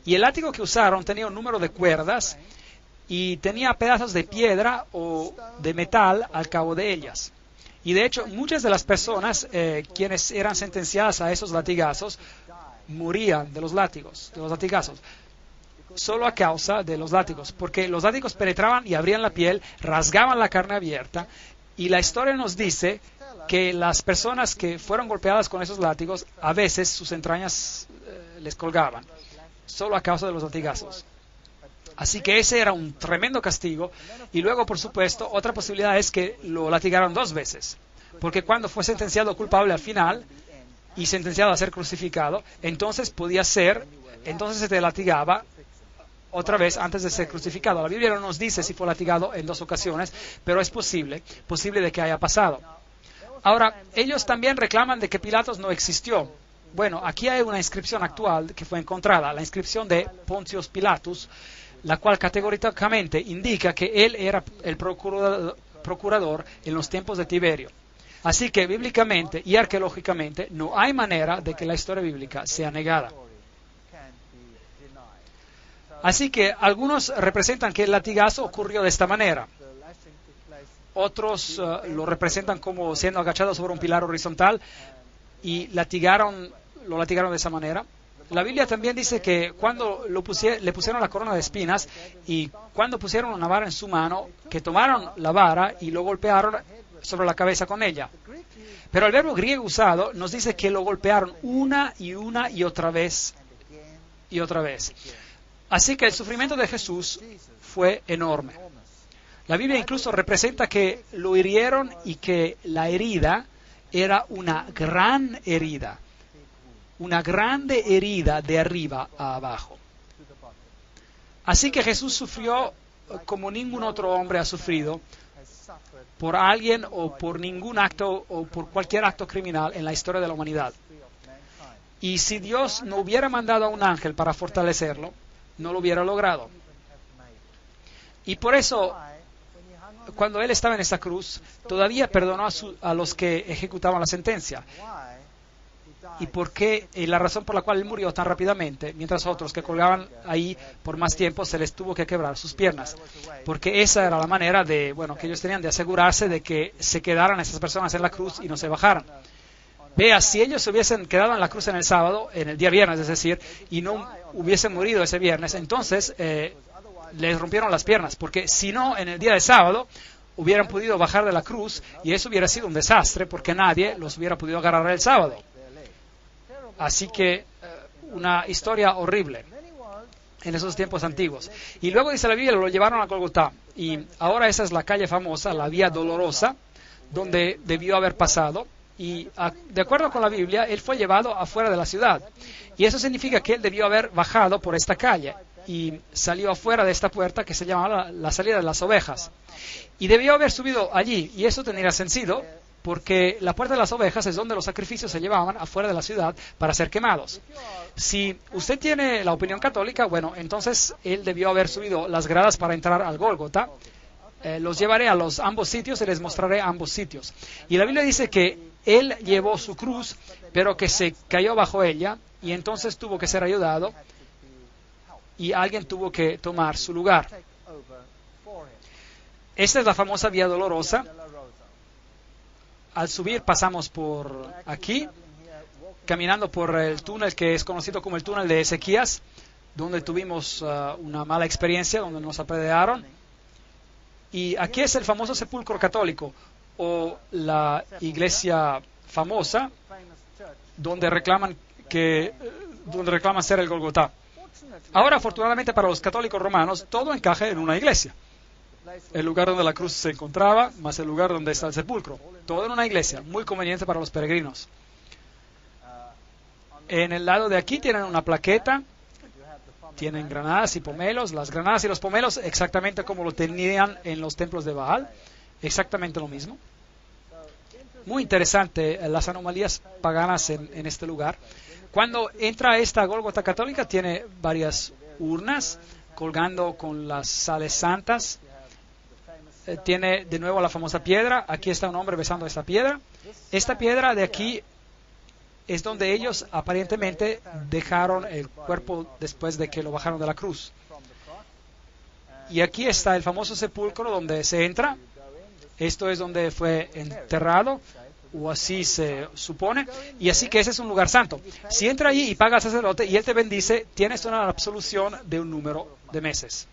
Y el látigo que usaron tenía un número de cuerdas y tenía pedazos de piedra o de metal al cabo de ellas. Y de hecho, muchas de las personas quienes eran sentenciadas a esos latigazos morían de los latigazos, solo a causa de los látigos, porque los látigos penetraban y abrían la piel, rasgaban la carne abierta, y la historia nos dice que las personas que fueron golpeadas con esos látigos, a veces sus entrañas les colgaban, solo a causa de los latigazos. Así que ese era un tremendo castigo. Y luego, por supuesto, otra posibilidad es que lo latigaron 2 veces, porque cuando fue sentenciado culpable al final y sentenciado a ser crucificado, entonces se te latigaba otra vez antes de ser crucificado. La Biblia no nos dice si fue latigado en 2 ocasiones, pero es posible de que haya pasado. Ahora, ellos también reclaman de que Pilatos no existió. Bueno, aquí hay una inscripción actual que fue encontrada, la inscripción de Pontius Pilatus, la cual categóricamente indica que él era el procurador en los tiempos de Tiberio. Así que bíblicamente y arqueológicamente no hay manera de que la historia bíblica sea negada. Así que algunos representan que el latigazo ocurrió de esta manera. Otros lo representan como siendo agachado sobre un pilar horizontal y lo latigaron de esa manera. La Biblia también dice que cuando le pusieron la corona de espinas y cuando pusieron una vara en su mano, que tomaron la vara y lo golpearon sobre la cabeza con ella. Pero el verbo griego usado nos dice que lo golpearon una y otra vez y otra vez. Así que el sufrimiento de Jesús fue enorme. La Biblia incluso representa que lo hirieron y que la herida era una gran herida. Una grande herida de arriba a abajo. Así que Jesús sufrió como ningún otro hombre ha sufrido por alguien o por ningún acto o por cualquier acto criminal en la historia de la humanidad. Y si Dios no hubiera mandado a un ángel para fortalecerlo, no lo hubiera logrado. Y por eso, cuando Él estaba en esa cruz, todavía perdonó a los que ejecutaban la sentencia. y por qué, y la razón por la cual él murió tan rápidamente, mientras otros que colgaban ahí por más tiempo se les tuvo que quebrar sus piernas, porque esa era la manera de, bueno, que ellos tenían de asegurarse de que se quedaran esas personas en la cruz y no se bajaran. Vea, si ellos se hubiesen quedado en la cruz en el sábado, en el día viernes, es decir, y no hubiesen morido ese viernes, entonces les rompieron las piernas, porque si no, en el día de sábado hubieran podido bajar de la cruz y eso hubiera sido un desastre porque nadie los hubiera podido agarrar el sábado. Así que una historia horrible en esos tiempos antiguos. Y luego dice la Biblia, lo llevaron a Golgotá y ahora esa es la calle famosa, la Vía Dolorosa, donde debió haber pasado. Y de acuerdo con la Biblia, él fue llevado afuera de la ciudad. Y eso significa que él debió haber bajado por esta calle y salió afuera de esta puerta que se llamaba la salida de las ovejas. Y debió haber subido allí. Y eso tendría sentido porque la puerta de las ovejas es donde los sacrificios se llevaban afuera de la ciudad para ser quemados. Si usted tiene la opinión católica, bueno, entonces él debió haber subido las gradas para entrar al Gólgota. Los llevaré a ambos sitios y les mostraré ambos sitios. Y la Biblia dice que él llevó su cruz, pero que se cayó bajo ella y entonces tuvo que ser ayudado y alguien tuvo que tomar su lugar. Esta es la famosa Vía Dolorosa. Al subir pasamos por aquí, caminando por el túnel que es conocido como el túnel de Ezequías, donde tuvimos una mala experiencia, donde nos apedrearon. Y aquí es el famoso sepulcro católico, o la iglesia famosa, donde reclaman ser el Golgotá. Ahora, afortunadamente para los católicos romanos, todo encaja en una iglesia. El lugar donde la cruz se encontraba, más el lugar donde está el sepulcro. Todo en una iglesia, muy conveniente para los peregrinos. En el lado de aquí tienen una plaqueta, tienen granadas y pomelos. Las granadas y los pomelos exactamente como lo tenían en los templos de Baal, exactamente lo mismo. Muy interesante las anomalías paganas en este lugar. Cuando entra a esta Gólgota católica tiene varias urnas colgando con las sales santas. Tiene de nuevo la famosa piedra. Aquí está un hombre besando esta piedra. Esta piedra de aquí es donde ellos aparentemente dejaron el cuerpo después de que lo bajaron de la cruz. Y aquí está el famoso sepulcro donde se entra. Esto es donde fue enterrado, o así se supone, y así que ese es un lugar santo. Si entra allí y paga al sacerdote y él te bendice, tienes una absolución de un número de meses.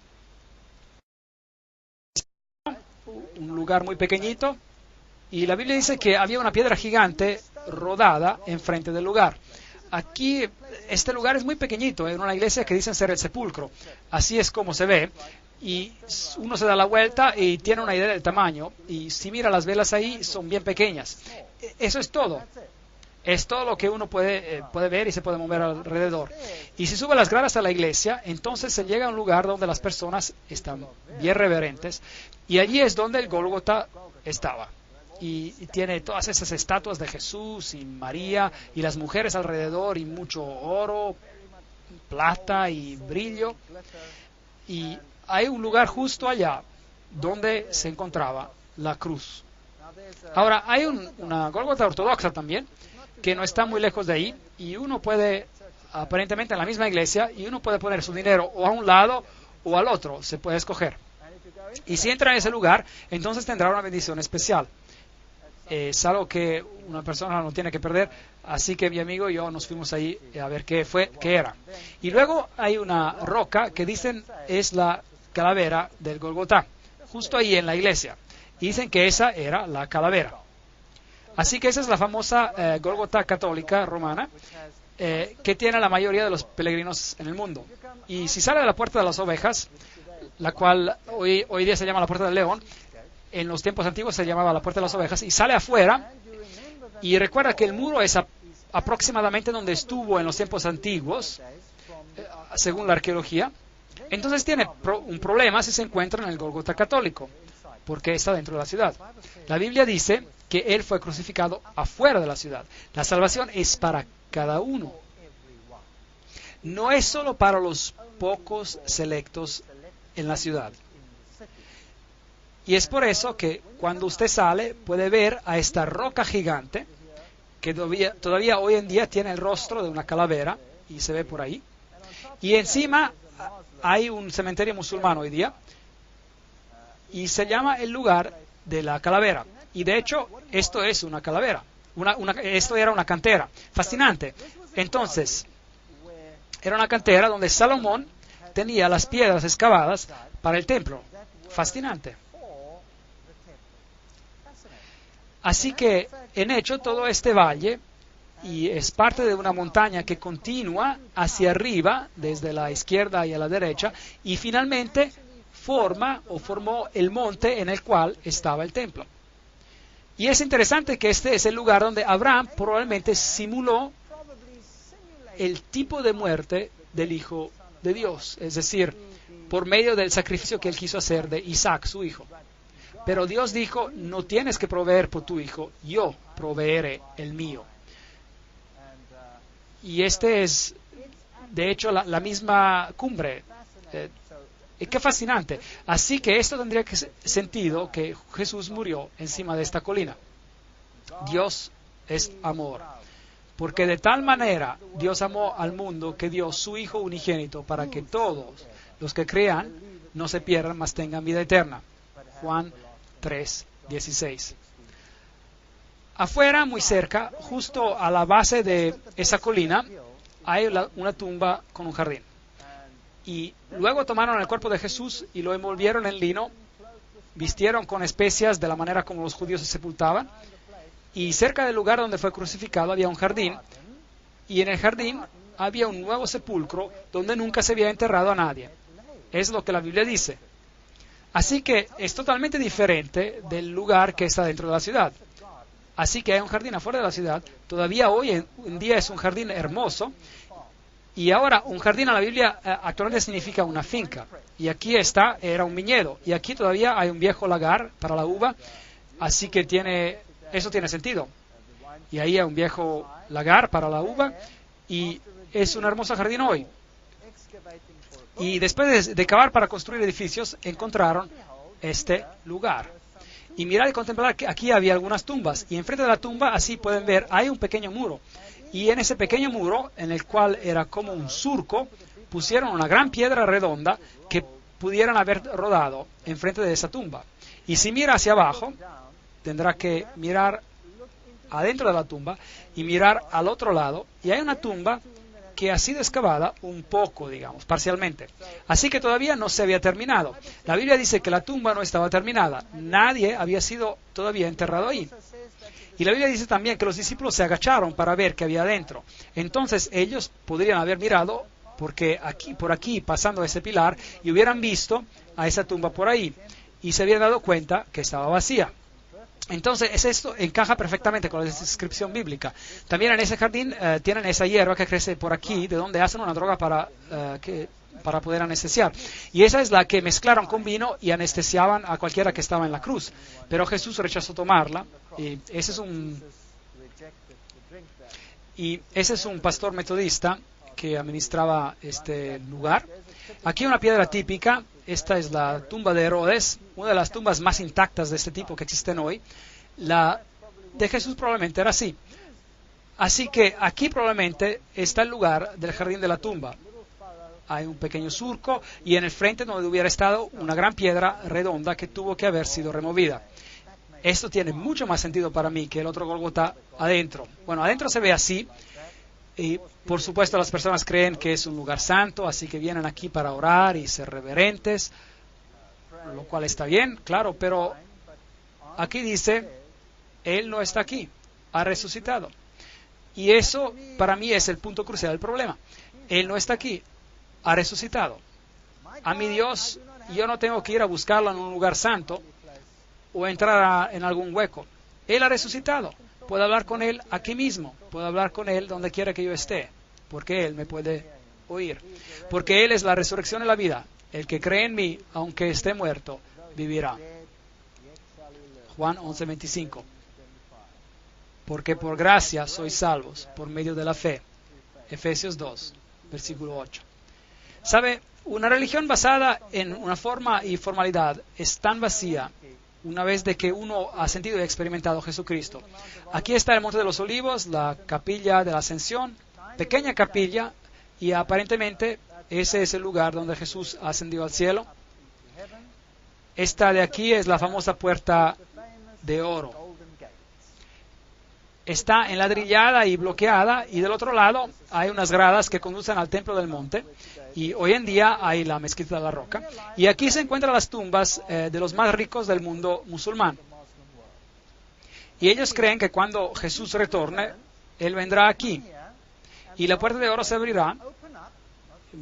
Un lugar muy pequeñito, y la Biblia dice que había una piedra gigante rodada enfrente del lugar. Aquí, este lugar es muy pequeñito, en una iglesia que dicen ser el sepulcro. Así es como se ve. Y uno se da la vuelta y tiene una idea del tamaño. Y si mira las velas ahí, son bien pequeñas. Eso es todo. Es todo lo que uno puede ver y se puede mover alrededor. Y si sube las gradas a la iglesia, entonces se llega a un lugar donde las personas están bien reverentes. Y allí es donde el Gólgota estaba. Y tiene todas esas estatuas de Jesús y María y las mujeres alrededor y mucho oro, plata y brillo. Y hay un lugar justo allá donde se encontraba la cruz. Ahora, hay una Gólgota ortodoxa también, que no está muy lejos de ahí, y uno puede, aparentemente en la misma iglesia, y uno puede poner su dinero o a un lado o al otro, se puede escoger. Y si entra en ese lugar, entonces tendrá una bendición especial. Es algo que una persona no tiene que perder, así que mi amigo y yo nos fuimos ahí a ver qué era. Y luego hay una roca que dicen es la calavera del Gólgota, justo ahí en la iglesia. Y dicen que esa era la calavera. Así que esa es la famosa Gólgota católica romana que tiene la mayoría de los peregrinos en el mundo. Y si sale de la puerta de las ovejas, la cual hoy día se llama la puerta del león, en los tiempos antiguos se llamaba la puerta de las ovejas, y sale afuera, y recuerda que el muro es aproximadamente donde estuvo en los tiempos antiguos, según la arqueología. Entonces tiene un problema si se encuentra en el Gólgota católico, porque está dentro de la ciudad. La Biblia dice que él fue crucificado afuera de la ciudad. La salvación es para cada uno. No es solo para los pocos selectos en la ciudad. Y es por eso que cuando usted sale puede ver a esta roca gigante que todavía hoy en día tiene el rostro de una calavera, y se ve por ahí. Y encima hay un cementerio musulmán hoy día, y se llama el lugar de la calavera. Y de hecho, esto es una calavera. Esto era una cantera. Fascinante. Entonces, era una cantera donde Salomón tenía las piedras excavadas para el templo. Fascinante. Así que, en hecho, todo este valle y es parte de una montaña que continúa hacia arriba, desde la izquierda y a la derecha, y finalmente formó el monte en el cual estaba el templo. Y es interesante que este es el lugar donde Abraham probablemente simuló el tipo de muerte del Hijo de Dios, es decir, por medio del sacrificio que él quiso hacer de Isaac, su hijo. Pero Dios dijo, no tienes que proveer por tu hijo, yo proveeré el mío. Y este es, de hecho, la misma cumbre. Qué fascinante. Así que esto tendría sentido que Jesús murió encima de esta colina. Dios es amor. Porque de tal manera Dios amó al mundo que dio su Hijo unigénito para que todos los que crean no se pierdan, mas tengan vida eterna. Juan 3:16. Afuera, muy cerca, justo a la base de esa colina, hay una tumba con un jardín. Y luego tomaron el cuerpo de Jesús y lo envolvieron en lino, vistieron con especias de la manera como los judíos se sepultaban, y cerca del lugar donde fue crucificado había un jardín, y en el jardín había un nuevo sepulcro donde nunca se había enterrado a nadie. Es lo que la Biblia dice. Así que es totalmente diferente del lugar que está dentro de la ciudad. Así que hay un jardín afuera de la ciudad, todavía hoy en día es un jardín hermoso. Y ahora, un jardín en la Biblia actualmente significa una finca. Y aquí era un viñedo. Y aquí todavía hay un viejo lagar para la uva. Así que eso tiene sentido. Y ahí hay un viejo lagar para la uva. Y es un hermoso jardín hoy. Y después de cavar para construir edificios, encontraron este lugar. Y mirad y contemplar que aquí había algunas tumbas. Y enfrente de la tumba, así pueden ver, hay un pequeño muro. Y en ese pequeño muro, en el cual era como un surco, pusieron una gran piedra redonda que pudieran haber rodado enfrente de esa tumba. Y si mira hacia abajo, tendrá que mirar adentro de la tumba y mirar al otro lado. Y hay una tumba que ha sido excavada un poco, digamos, parcialmente. Así que todavía no se había terminado. La Biblia dice que la tumba no estaba terminada. Nadie había sido todavía enterrado ahí. Y la Biblia dice también que los discípulos se agacharon para ver qué había adentro. Entonces ellos podrían haber mirado por aquí, pasando ese pilar, y hubieran visto a esa tumba por ahí. Y se habían dado cuenta que estaba vacía. Entonces esto encaja perfectamente con la descripción bíblica. También en ese jardín tienen esa hierba que crece por aquí, de donde hacen una droga para poder anestesiar. Y esa es la que mezclaron con vino y anestesiaban a cualquiera que estaba en la cruz. Pero Jesús rechazó tomarla. Y ese es un pastor metodista que administraba este lugar. Aquí una piedra típica. Esta es la tumba de Herodes, una de las tumbas más intactas de este tipo que existen hoy. La de Jesús probablemente era así. Así que aquí probablemente está el lugar del jardín de la tumba. Hay un pequeño surco y en el frente donde hubiera estado una gran piedra redonda que tuvo que haber sido removida. Esto tiene mucho más sentido para mí que el otro Gólgota adentro. Bueno, adentro se ve así. Y por supuesto las personas creen que es un lugar santo, así que vienen aquí para orar y ser reverentes, lo cual está bien, claro, pero aquí dice, Él no está aquí, ha resucitado. Y eso para mí es el punto crucial del problema. Él no está aquí, ha resucitado. A mi Dios, yo no tengo que ir a buscarlo en un lugar santo o entrar en algún hueco. Él ha resucitado. Puedo hablar con Él aquí mismo. Puedo hablar con Él donde quiera que yo esté. Porque Él me puede oír. Porque Él es la resurrección y la vida. El que cree en mí, aunque esté muerto, vivirá. Juan 11:25. Porque por gracia sois salvos, por medio de la fe. Efesios 2, versículo 8. ¿Sabe? Una religión basada en una forma y formalidad es tan vacía, una vez de que uno ha sentido y experimentado Jesucristo. Aquí está el Monte de los Olivos, la capilla de la Ascensión, pequeña capilla, y aparentemente ese es el lugar donde Jesús ascendió al cielo. Esta de aquí es la famosa puerta de oro. Está enladrillada y bloqueada, y del otro lado hay unas gradas que conducen al templo del monte, y hoy en día hay la mezquita de la roca, y aquí se encuentran las tumbas de los más ricos del mundo musulmán. Y ellos creen que cuando Jesús retorne, Él vendrá aquí, y la puerta de oro se abrirá.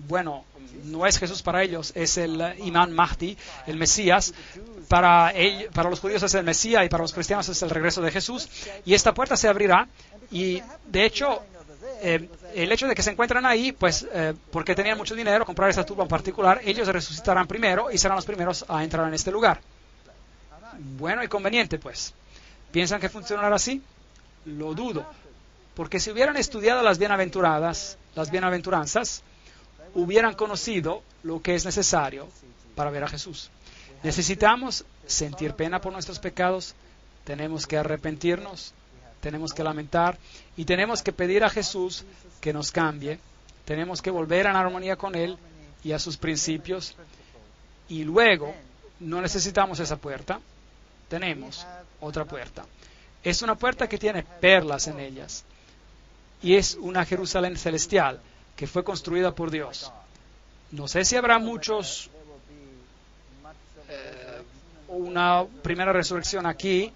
Bueno, no es Jesús para ellos, es el Imam Mahdi, el Mesías. Para los judíos es el Mesías y para los cristianos es el regreso de Jesús. Y esta puerta se abrirá y, de hecho, el hecho de que se encuentran ahí, pues, porque tenían mucho dinero, comprar esta tumba en particular, ellos resucitarán primero y serán los primeros a entrar en este lugar. Bueno y conveniente, pues. ¿Piensan que funcionará así? Lo dudo. Porque si hubieran estudiado las bienaventuranzas, hubieran conocido lo que es necesario para ver a Jesús. Necesitamos sentir pena por nuestros pecados, tenemos que arrepentirnos, tenemos que lamentar y tenemos que pedir a Jesús que nos cambie, tenemos que volver en armonía con Él y a sus principios, y luego no necesitamos esa puerta, tenemos otra puerta. Es una puerta que tiene perlas en ellas y es una Jerusalén celestial que fue construida por Dios. No sé si habrá muchos, una primera resurrección aquí,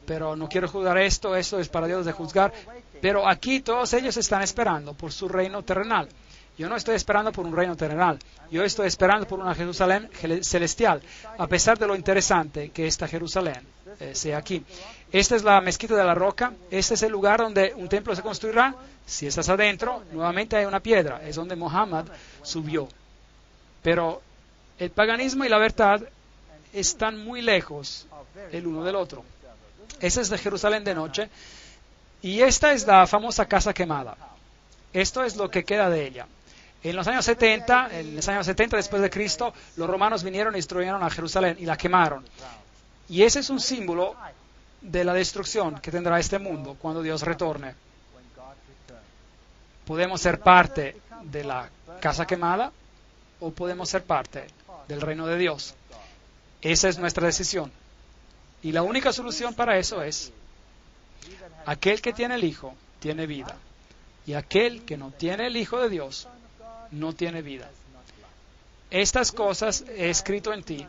pero no quiero juzgar esto es para Dios de juzgar, pero aquí todos ellos están esperando por su reino terrenal. Yo no estoy esperando por un reino terrenal, yo estoy esperando por una Jerusalén celestial, a pesar de lo interesante que esta Jerusalén sea aquí. Esta es la mezquita de la roca, este es el lugar donde un templo se construirá. Si estás adentro, nuevamente hay una piedra, es donde Muhammad subió. Pero el paganismo y la verdad están muy lejos el uno del otro. Esa es de Jerusalén de noche, y esta es la famosa casa quemada. Esto es lo que queda de ella. En los años 70 después de Cristo, los romanos vinieron y destruyeron a Jerusalén y la quemaron. Y ese es un símbolo de la destrucción que tendrá este mundo cuando Dios retorne. Podemos ser parte de la casa quemada o podemos ser parte del reino de Dios. Esa es nuestra decisión. Y la única solución para eso es: aquel que tiene el Hijo tiene vida, y aquel que no tiene el Hijo de Dios no tiene vida. Estas cosas he escrito en ti.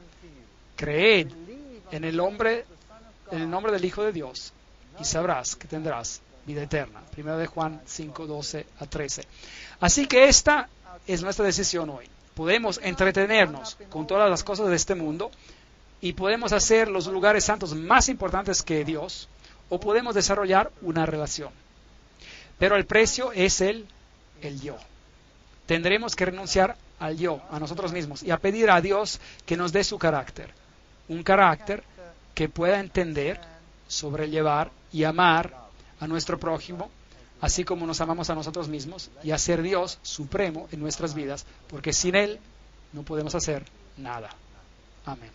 Creed en el nombre del Hijo de Dios y sabrás que tendrás vida eterna. 1 de Juan 5, 12 a 13. Así que esta es nuestra decisión hoy. Podemos entretenernos con todas las cosas de este mundo y podemos hacer los lugares santos más importantes que Dios, o podemos desarrollar una relación. Pero el precio es el yo. Tendremos que renunciar al yo, a nosotros mismos, y a pedir a Dios que nos dé su carácter. Un carácter que pueda entender, sobrellevar y amar a nuestro prójimo, así como nos amamos a nosotros mismos, y hacer Dios supremo en nuestras vidas, porque sin Él no podemos hacer nada. Amén.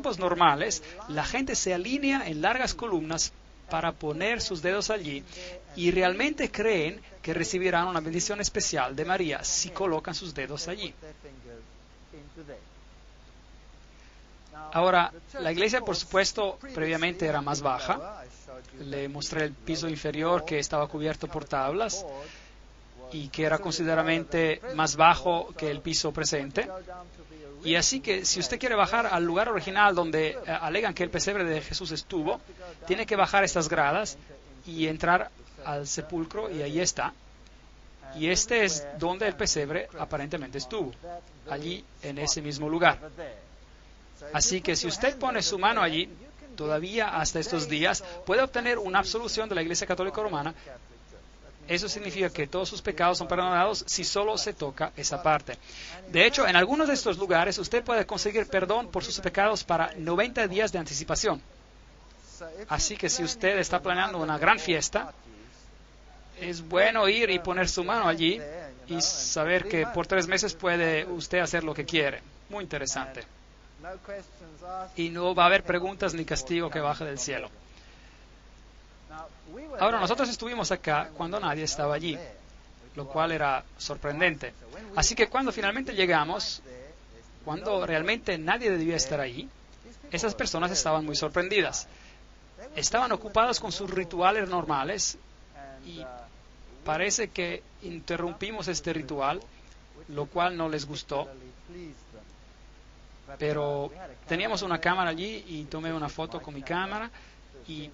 tiempos normales, la gente se alinea en largas columnas para poner sus dedos allí y realmente creen que recibirán una bendición especial de María si colocan sus dedos allí. Ahora, la iglesia, por supuesto, previamente era más baja. Le mostré el piso inferior que estaba cubierto por tablas y que era considerablemente más bajo que el piso presente. Y así que si usted quiere bajar al lugar original donde alegan que el pesebre de Jesús estuvo, tiene que bajar estas gradas y entrar al sepulcro, y ahí está. Y este es donde el pesebre aparentemente estuvo, allí en ese mismo lugar. Así que si usted pone su mano allí, todavía hasta estos días, puede obtener una absolución de la Iglesia Católica Romana. Eso significa que todos sus pecados son perdonados si solo se toca esa parte. De hecho, en algunos de estos lugares usted puede conseguir perdón por sus pecados para 90 días de anticipación. Así que si usted está planeando una gran fiesta, es bueno ir y poner su mano allí y saber que por 3 meses puede usted hacer lo que quiere. Muy interesante. Y no va a haber preguntas ni castigo que baje del cielo. Ahora, nosotros estuvimos acá cuando nadie estaba allí, lo cual era sorprendente. Así que cuando finalmente llegamos, cuando realmente nadie debía estar allí, esas personas estaban muy sorprendidas. Estaban ocupadas con sus rituales normales y parece que interrumpimos este ritual, lo cual no les gustó. Pero teníamos una cámara allí y tomé una foto con mi cámara y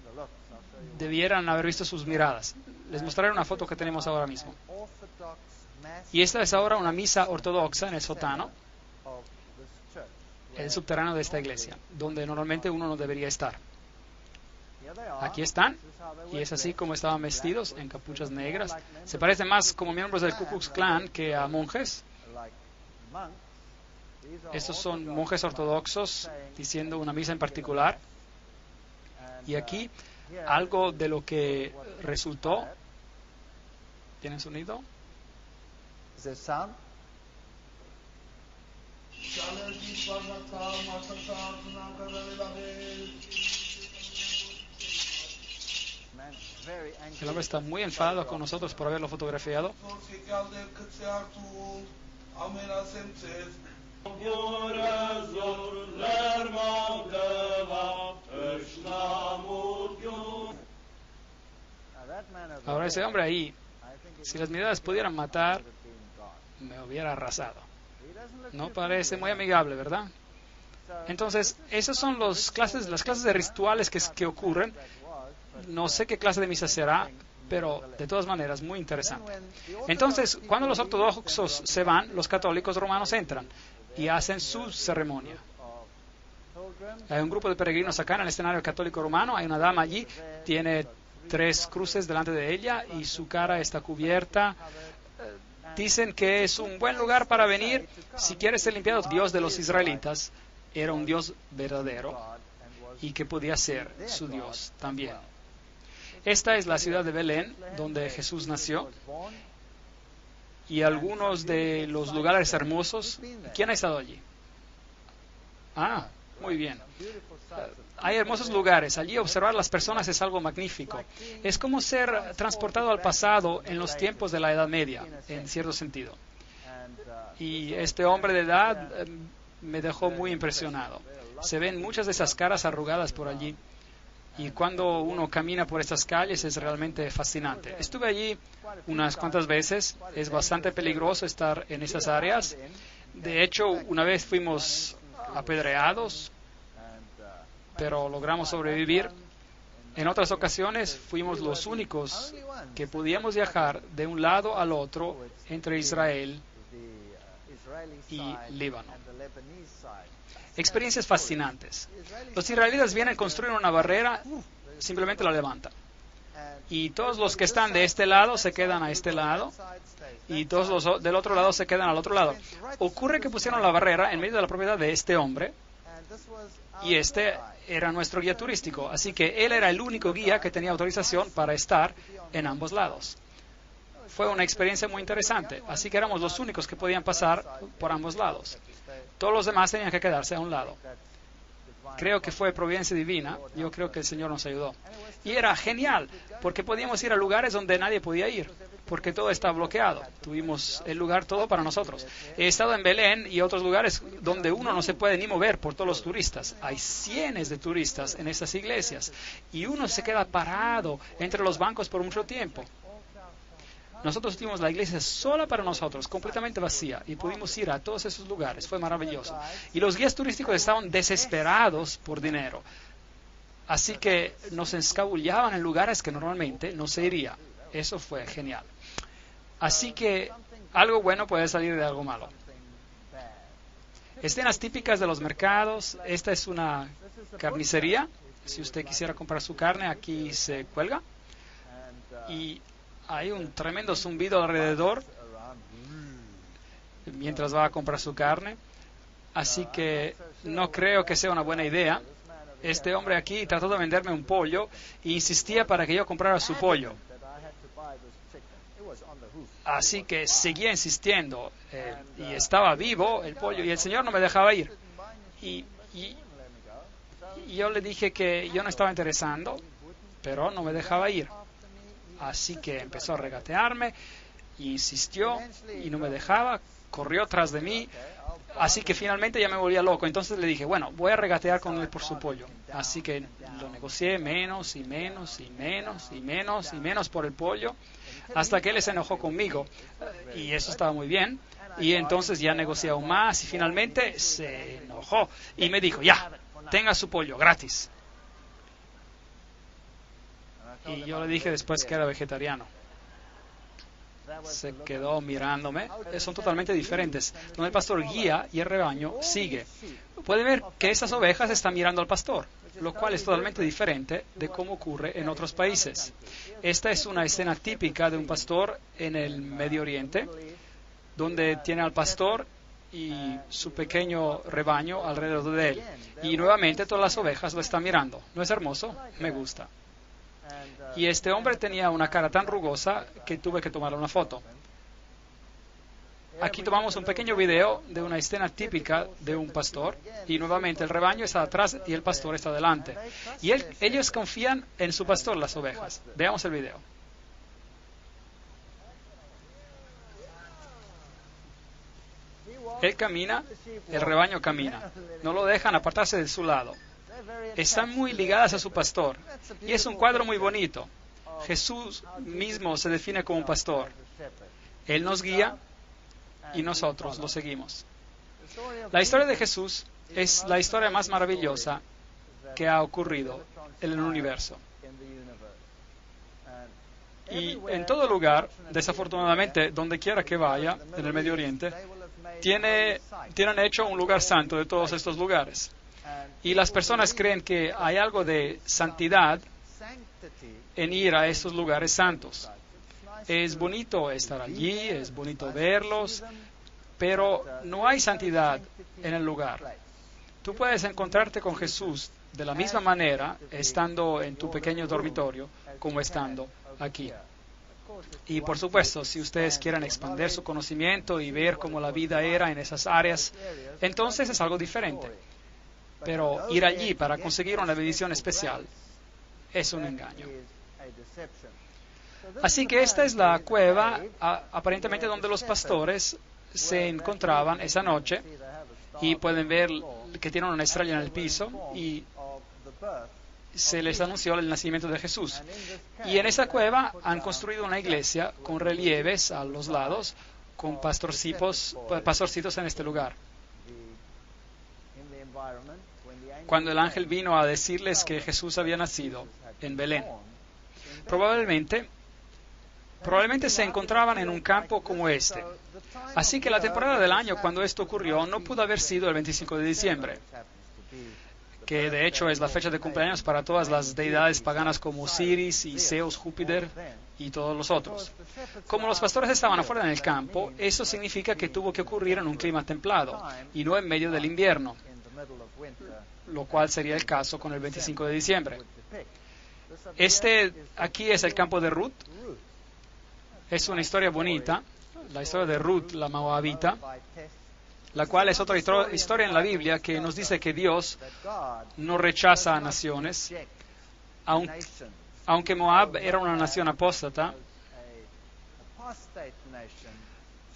debieran haber visto sus miradas. Les mostraré una foto que tenemos ahora mismo. Y esta es ahora una misa ortodoxa en el sótano, el subterráneo de esta iglesia, donde normalmente uno no debería estar. Aquí están, y es así como estaban vestidos, en capuchas negras. Se parecen más como miembros del Ku Klux Klan que a monjes. Estos son monjes ortodoxos diciendo una misa en particular. Y aquí, algo de lo que resultó. ¿Tienen sonido? El hombre está muy enfadado con nosotros por haberlo fotografiado. Ahora ese hombre ahí, si las miradas pudieran matar, me hubiera arrasado. No parece muy amigable, ¿verdad? Entonces, esas son las clases de rituales que ocurren. No sé qué clase de misa será, pero de todas maneras, muy interesante. Entonces, cuando los ortodoxos se van, los católicos romanos entran y hacen su ceremonia. Hay un grupo de peregrinos acá en el escenario católico romano, hay una dama allí, tiene 3 cruces delante de ella y su cara está cubierta. Dicen que es un buen lugar para venir si quiere ser limpiado. Dios de los israelitas era un Dios verdadero y que podía ser su Dios también. Esta es la ciudad de Belén, donde Jesús nació, y algunos de los lugares hermosos. ¿Quién ha estado allí? Ah, muy bien. Hay hermosos lugares. Allí observar las personas es algo magnífico. Es como ser transportado al pasado en los tiempos de la Edad Media, en cierto sentido. Y este hombre de edad me dejó muy impresionado. Se ven muchas de esas caras arrugadas por allí. Y cuando uno camina por estas calles es realmente fascinante. Estuve allí unas cuantas veces. Es bastante peligroso estar en esas áreas. De hecho, una vez fuimos apedreados, pero logramos sobrevivir. En otras ocasiones fuimos los únicos que podíamos viajar de un lado al otro entre Israel y Líbano. Experiencias fascinantes. Los israelitas vienen a construir una barrera, simplemente la levantan. Y todos los que están de este lado se quedan a este lado, y todos los del otro lado se quedan al otro lado. Ocurre que pusieron la barrera en medio de la propiedad de este hombre, y este era nuestro guía turístico, así que él era el único guía que tenía autorización para estar en ambos lados. Fue una experiencia muy interesante, así que éramos los únicos que podían pasar por ambos lados. Todos los demás tenían que quedarse a un lado. creo que fue providencia divina, yo creo que el Señor nos ayudó. Y era genial, porque podíamos ir a lugares donde nadie podía ir, porque todo estaba bloqueado. Tuvimos el lugar todo para nosotros. He estado en Belén y otros lugares donde uno no se puede ni mover por todos los turistas. Hay cientos de turistas en esas iglesias y uno se queda parado entre los bancos por mucho tiempo. Nosotros tuvimos la iglesia sola para nosotros, completamente vacía, y pudimos ir a todos esos lugares. Fue maravilloso. Y los guías turísticos estaban desesperados por dinero. Así que nos escabullaban en lugares que normalmente no se iría. Eso fue genial. Así que algo bueno puede salir de algo malo. Escenas típicas de los mercados. Esta es una carnicería. Si usted quisiera comprar su carne, aquí se cuelga. Y hay un tremendo zumbido alrededor mientras va a comprar su carne. Así que no creo que sea una buena idea. Este hombre aquí trató de venderme un pollo e insistía para que yo comprara su pollo. Así que seguía insistiendo y estaba vivo el pollo y el Señor no me dejaba ir. Y yo le dije que yo no estaba interesando, pero no me dejaba ir. Así que empezó a regatearme, insistió y no me dejaba, corrió tras de mí. Así que finalmente ya me volvía loco. Entonces le dije, bueno, voy a regatear con él por su pollo. Así que lo negocié menos y menos y menos y menos y menos por el pollo, hasta que él se enojó conmigo. Y eso estaba muy bien. Y entonces ya negocié aún más y finalmente se enojó y me dijo, ya, tenga su pollo gratis. Y yo le dije después que era vegetariano. Se quedó mirándome. Son totalmente diferentes. Donde el pastor guía y el rebaño sigue. Puede ver que esas ovejas están mirando al pastor, lo cual es totalmente diferente de cómo ocurre en otros países. Esta es una escena típica de un pastor en el Medio Oriente, donde tiene al pastor y su pequeño rebaño alrededor de él. Y nuevamente todas las ovejas lo están mirando. ¿No es hermoso? Me gusta. Y este hombre tenía una cara tan rugosa que tuve que tomarle una foto. Aquí tomamos un pequeño video de una escena típica de un pastor y nuevamente el rebaño está atrás y el pastor está delante. Y ellos confían en su pastor, las ovejas. Veamos el video. Él camina, el rebaño camina. No lo dejan apartarse de su lado. Están muy ligadas a su pastor. Y es un cuadro muy bonito. Jesús mismo se define como un pastor. Él nos guía y nosotros lo seguimos. La historia de Jesús es la historia más maravillosa que ha ocurrido en el universo. Y en todo lugar, desafortunadamente, donde quiera que vaya, en el Medio Oriente, tienen hecho un lugar santo de todos estos lugares. Y las personas creen que hay algo de santidad en ir a estos lugares santos. Es bonito estar allí, es bonito verlos, pero no hay santidad en el lugar. Tú puedes encontrarte con Jesús de la misma manera estando en tu pequeño dormitorio como estando aquí. Y por supuesto, si ustedes quieren expandir su conocimiento y ver cómo la vida era en esas áreas, entonces es algo diferente. Pero ir allí para conseguir una bendición especial es un engaño. Así que esta es la cueva, aparentemente donde los pastores se encontraban esa noche, y pueden ver que tienen una estrella en el piso y se les anunció el nacimiento de Jesús. Y en esa cueva han construido una iglesia con relieves a los lados, con pastorcitos en este lugar. Cuando el ángel vino a decirles que Jesús había nacido en Belén, probablemente se encontraban en un campo como este. Así que la temporada del año cuando esto ocurrió no pudo haber sido el 25 de diciembre, que de hecho es la fecha de cumpleaños para todas las deidades paganas como Osiris y Zeus, Júpiter y todos los otros. Como los pastores estaban afuera en el campo, eso significa que tuvo que ocurrir en un clima templado y no en medio del invierno, lo cual sería el caso con el 25 de diciembre. Aquí es el campo de Ruth. Es una historia bonita, la historia de Ruth, la moabita. la cual es otra historia en la Biblia que nos dice que Dios no rechaza a naciones, aunque Moab era una nación apóstata.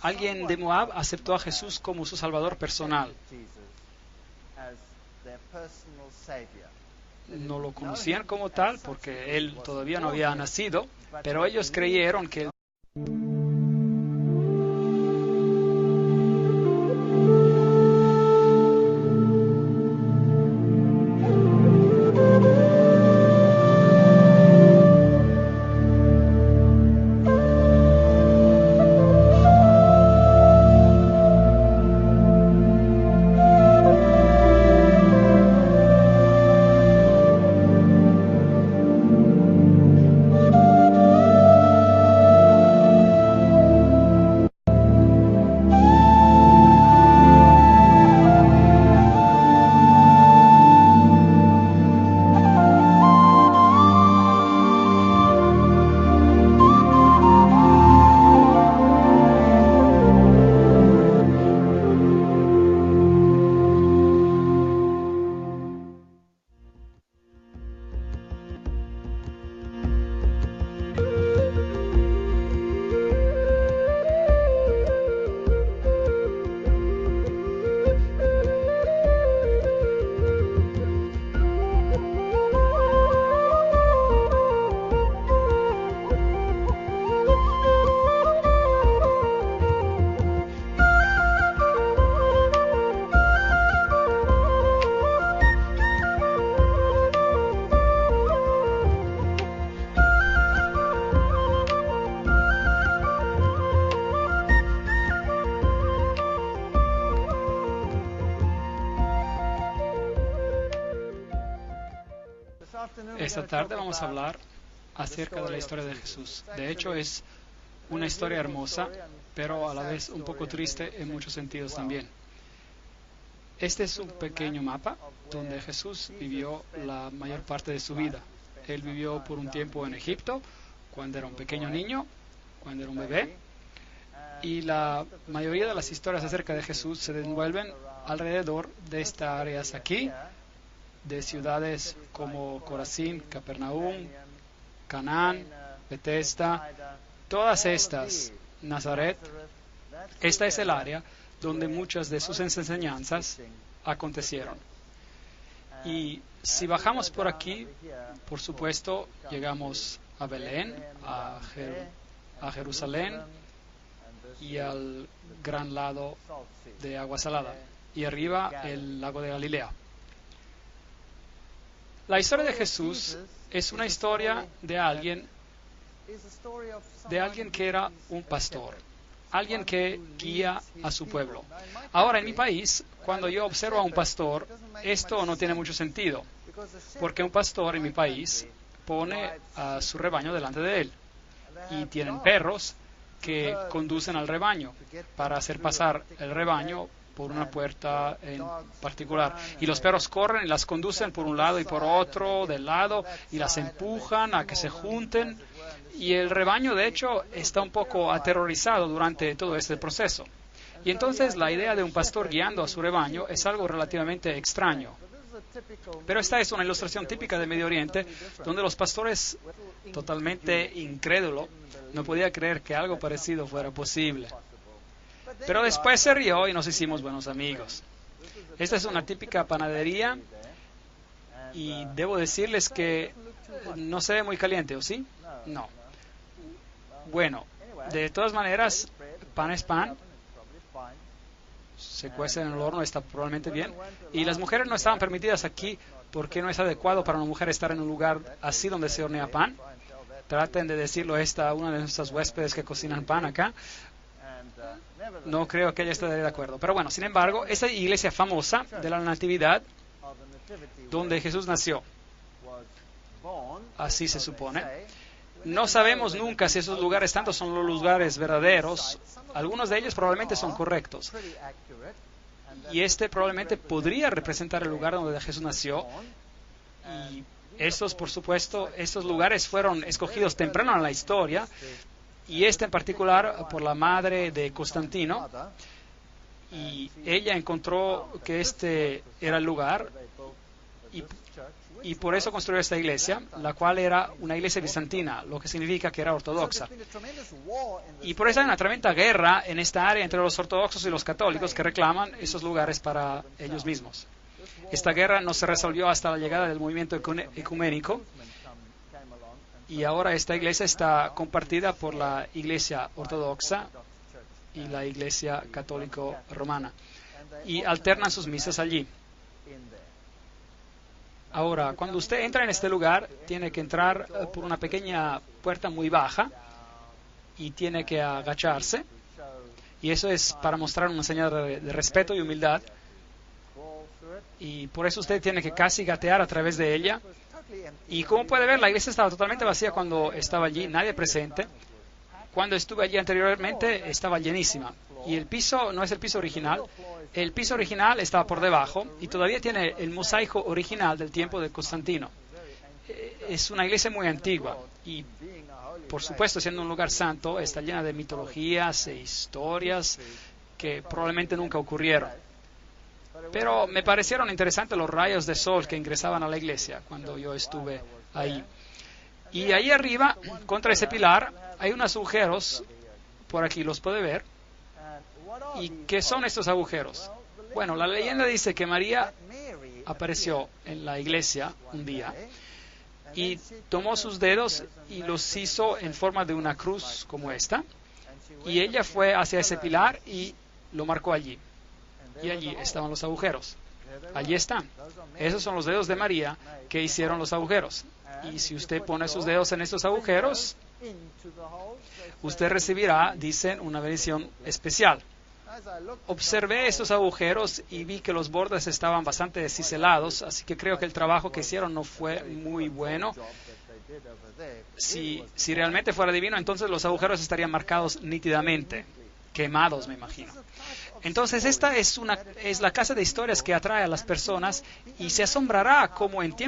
Alguien de Moab aceptó a Jesús como su Salvador personal. No lo conocían como tal porque él todavía no había nacido, pero ellos creyeron que esta tarde vamos a hablar acerca de la historia de Jesús. De hecho, es una historia hermosa, pero a la vez un poco triste en muchos sentidos también. Este es un pequeño mapa donde Jesús vivió la mayor parte de su vida. Él vivió por un tiempo en Egipto, cuando era un pequeño niño, cuando era un bebé, y la mayoría de las historias acerca de Jesús se desenvuelven alrededor de estas áreas aquí, de ciudades como Corazín, Capernaum, Canaán, Betesda, todas estas, Nazaret. Esta es el área donde muchas de sus enseñanzas acontecieron. Y si bajamos por aquí, por supuesto, llegamos a Belén, a Jerusalén y al gran lado de agua salada. Y arriba el lago de Galilea. La historia de Jesús es una historia de alguien que era un pastor, alguien que guía a su pueblo. Ahora, en mi país, cuando yo observo a un pastor, esto no tiene mucho sentido, porque un pastor en mi país pone a su rebaño delante de él, y tienen perros que conducen al rebaño para hacer pasar el rebaño por una puerta en particular. Y los perros corren y las conducen por un lado y por otro del lado y las empujan a que se junten. Y el rebaño, de hecho, está un poco aterrorizado durante todo este proceso. Y entonces la idea de un pastor guiando a su rebaño es algo relativamente extraño. Pero esta es una ilustración típica de Medio Oriente, donde los pastores, totalmente incrédulos, no podían creer que algo parecido fuera posible. Pero después se rió y nos hicimos buenos amigos. Esta es una típica panadería y debo decirles que no se ve muy caliente, ¿o sí? No. Bueno, de todas maneras, pan es pan. Se cuece en el horno, está probablemente bien. Y las mujeres no estaban permitidas aquí porque no es adecuado para una mujer estar en un lugar así donde se hornea pan. Traten de decirlo a una de nuestras huéspedes que cocinan pan acá. No creo que ella esté de acuerdo. Pero bueno, sin embargo, esa iglesia famosa de la Natividad, donde Jesús nació, así se supone, no sabemos nunca si esos lugares tanto son los lugares verdaderos. Algunos de ellos probablemente son correctos. Y este probablemente podría representar el lugar donde Jesús nació. Y estos, por supuesto, estos lugares fueron escogidos temprano en la historia. Y este en particular por la madre de Constantino. y ella encontró que este era el lugar y, y por eso construyó esta iglesia, la cual era una iglesia bizantina, lo que significa que era ortodoxa. Y por eso hay una tremenda guerra en esta área entre los ortodoxos y los católicos que reclaman esos lugares para ellos mismos. Esta guerra no se resolvió hasta la llegada del movimiento ecuménico, y ahora esta iglesia está compartida por la iglesia ortodoxa y la iglesia católico romana, y alternan sus misas allí. Ahora, cuando usted entra en este lugar, tiene que entrar por una pequeña puerta muy baja y tiene que agacharse, y eso es para mostrar una señal de respeto y humildad, y por eso usted tiene que casi gatear a través de ella. Y como puede ver, la iglesia estaba totalmente vacía cuando estaba allí, nadie presente. Cuando estuve allí anteriormente estaba llenísima. Y el piso no es el piso original. El piso original estaba por debajo y todavía tiene el mosaico original del tiempo de Constantino. Es una iglesia muy antigua y, por supuesto, siendo un lugar santo, está llena de mitologías e historias que probablemente nunca ocurrieron. Pero me parecieron interesantes los rayos de sol que ingresaban a la iglesia cuando yo estuve ahí. Y ahí arriba, contra ese pilar, hay unos agujeros, por aquí los puede ver. ¿Y qué son estos agujeros? Bueno, la leyenda dice que María apareció en la iglesia un día y tomó sus dedos y los hizo en forma de una cruz como esta, y ella fue hacia ese pilar y lo marcó allí. Y allí estaban los agujeros. Allí están. Esos son los dedos de María que hicieron los agujeros. Y si usted pone sus dedos en estos agujeros, usted recibirá, dicen, una bendición especial. Observé estos agujeros y vi que los bordes estaban bastante ciselados, así que creo que el trabajo que hicieron no fue muy bueno. Si realmente fuera divino, entonces los agujeros estarían marcados nítidamente, quemados, me imagino. Entonces esta es la casa de historias que atrae a las personas y se asombrará cómo en tiempos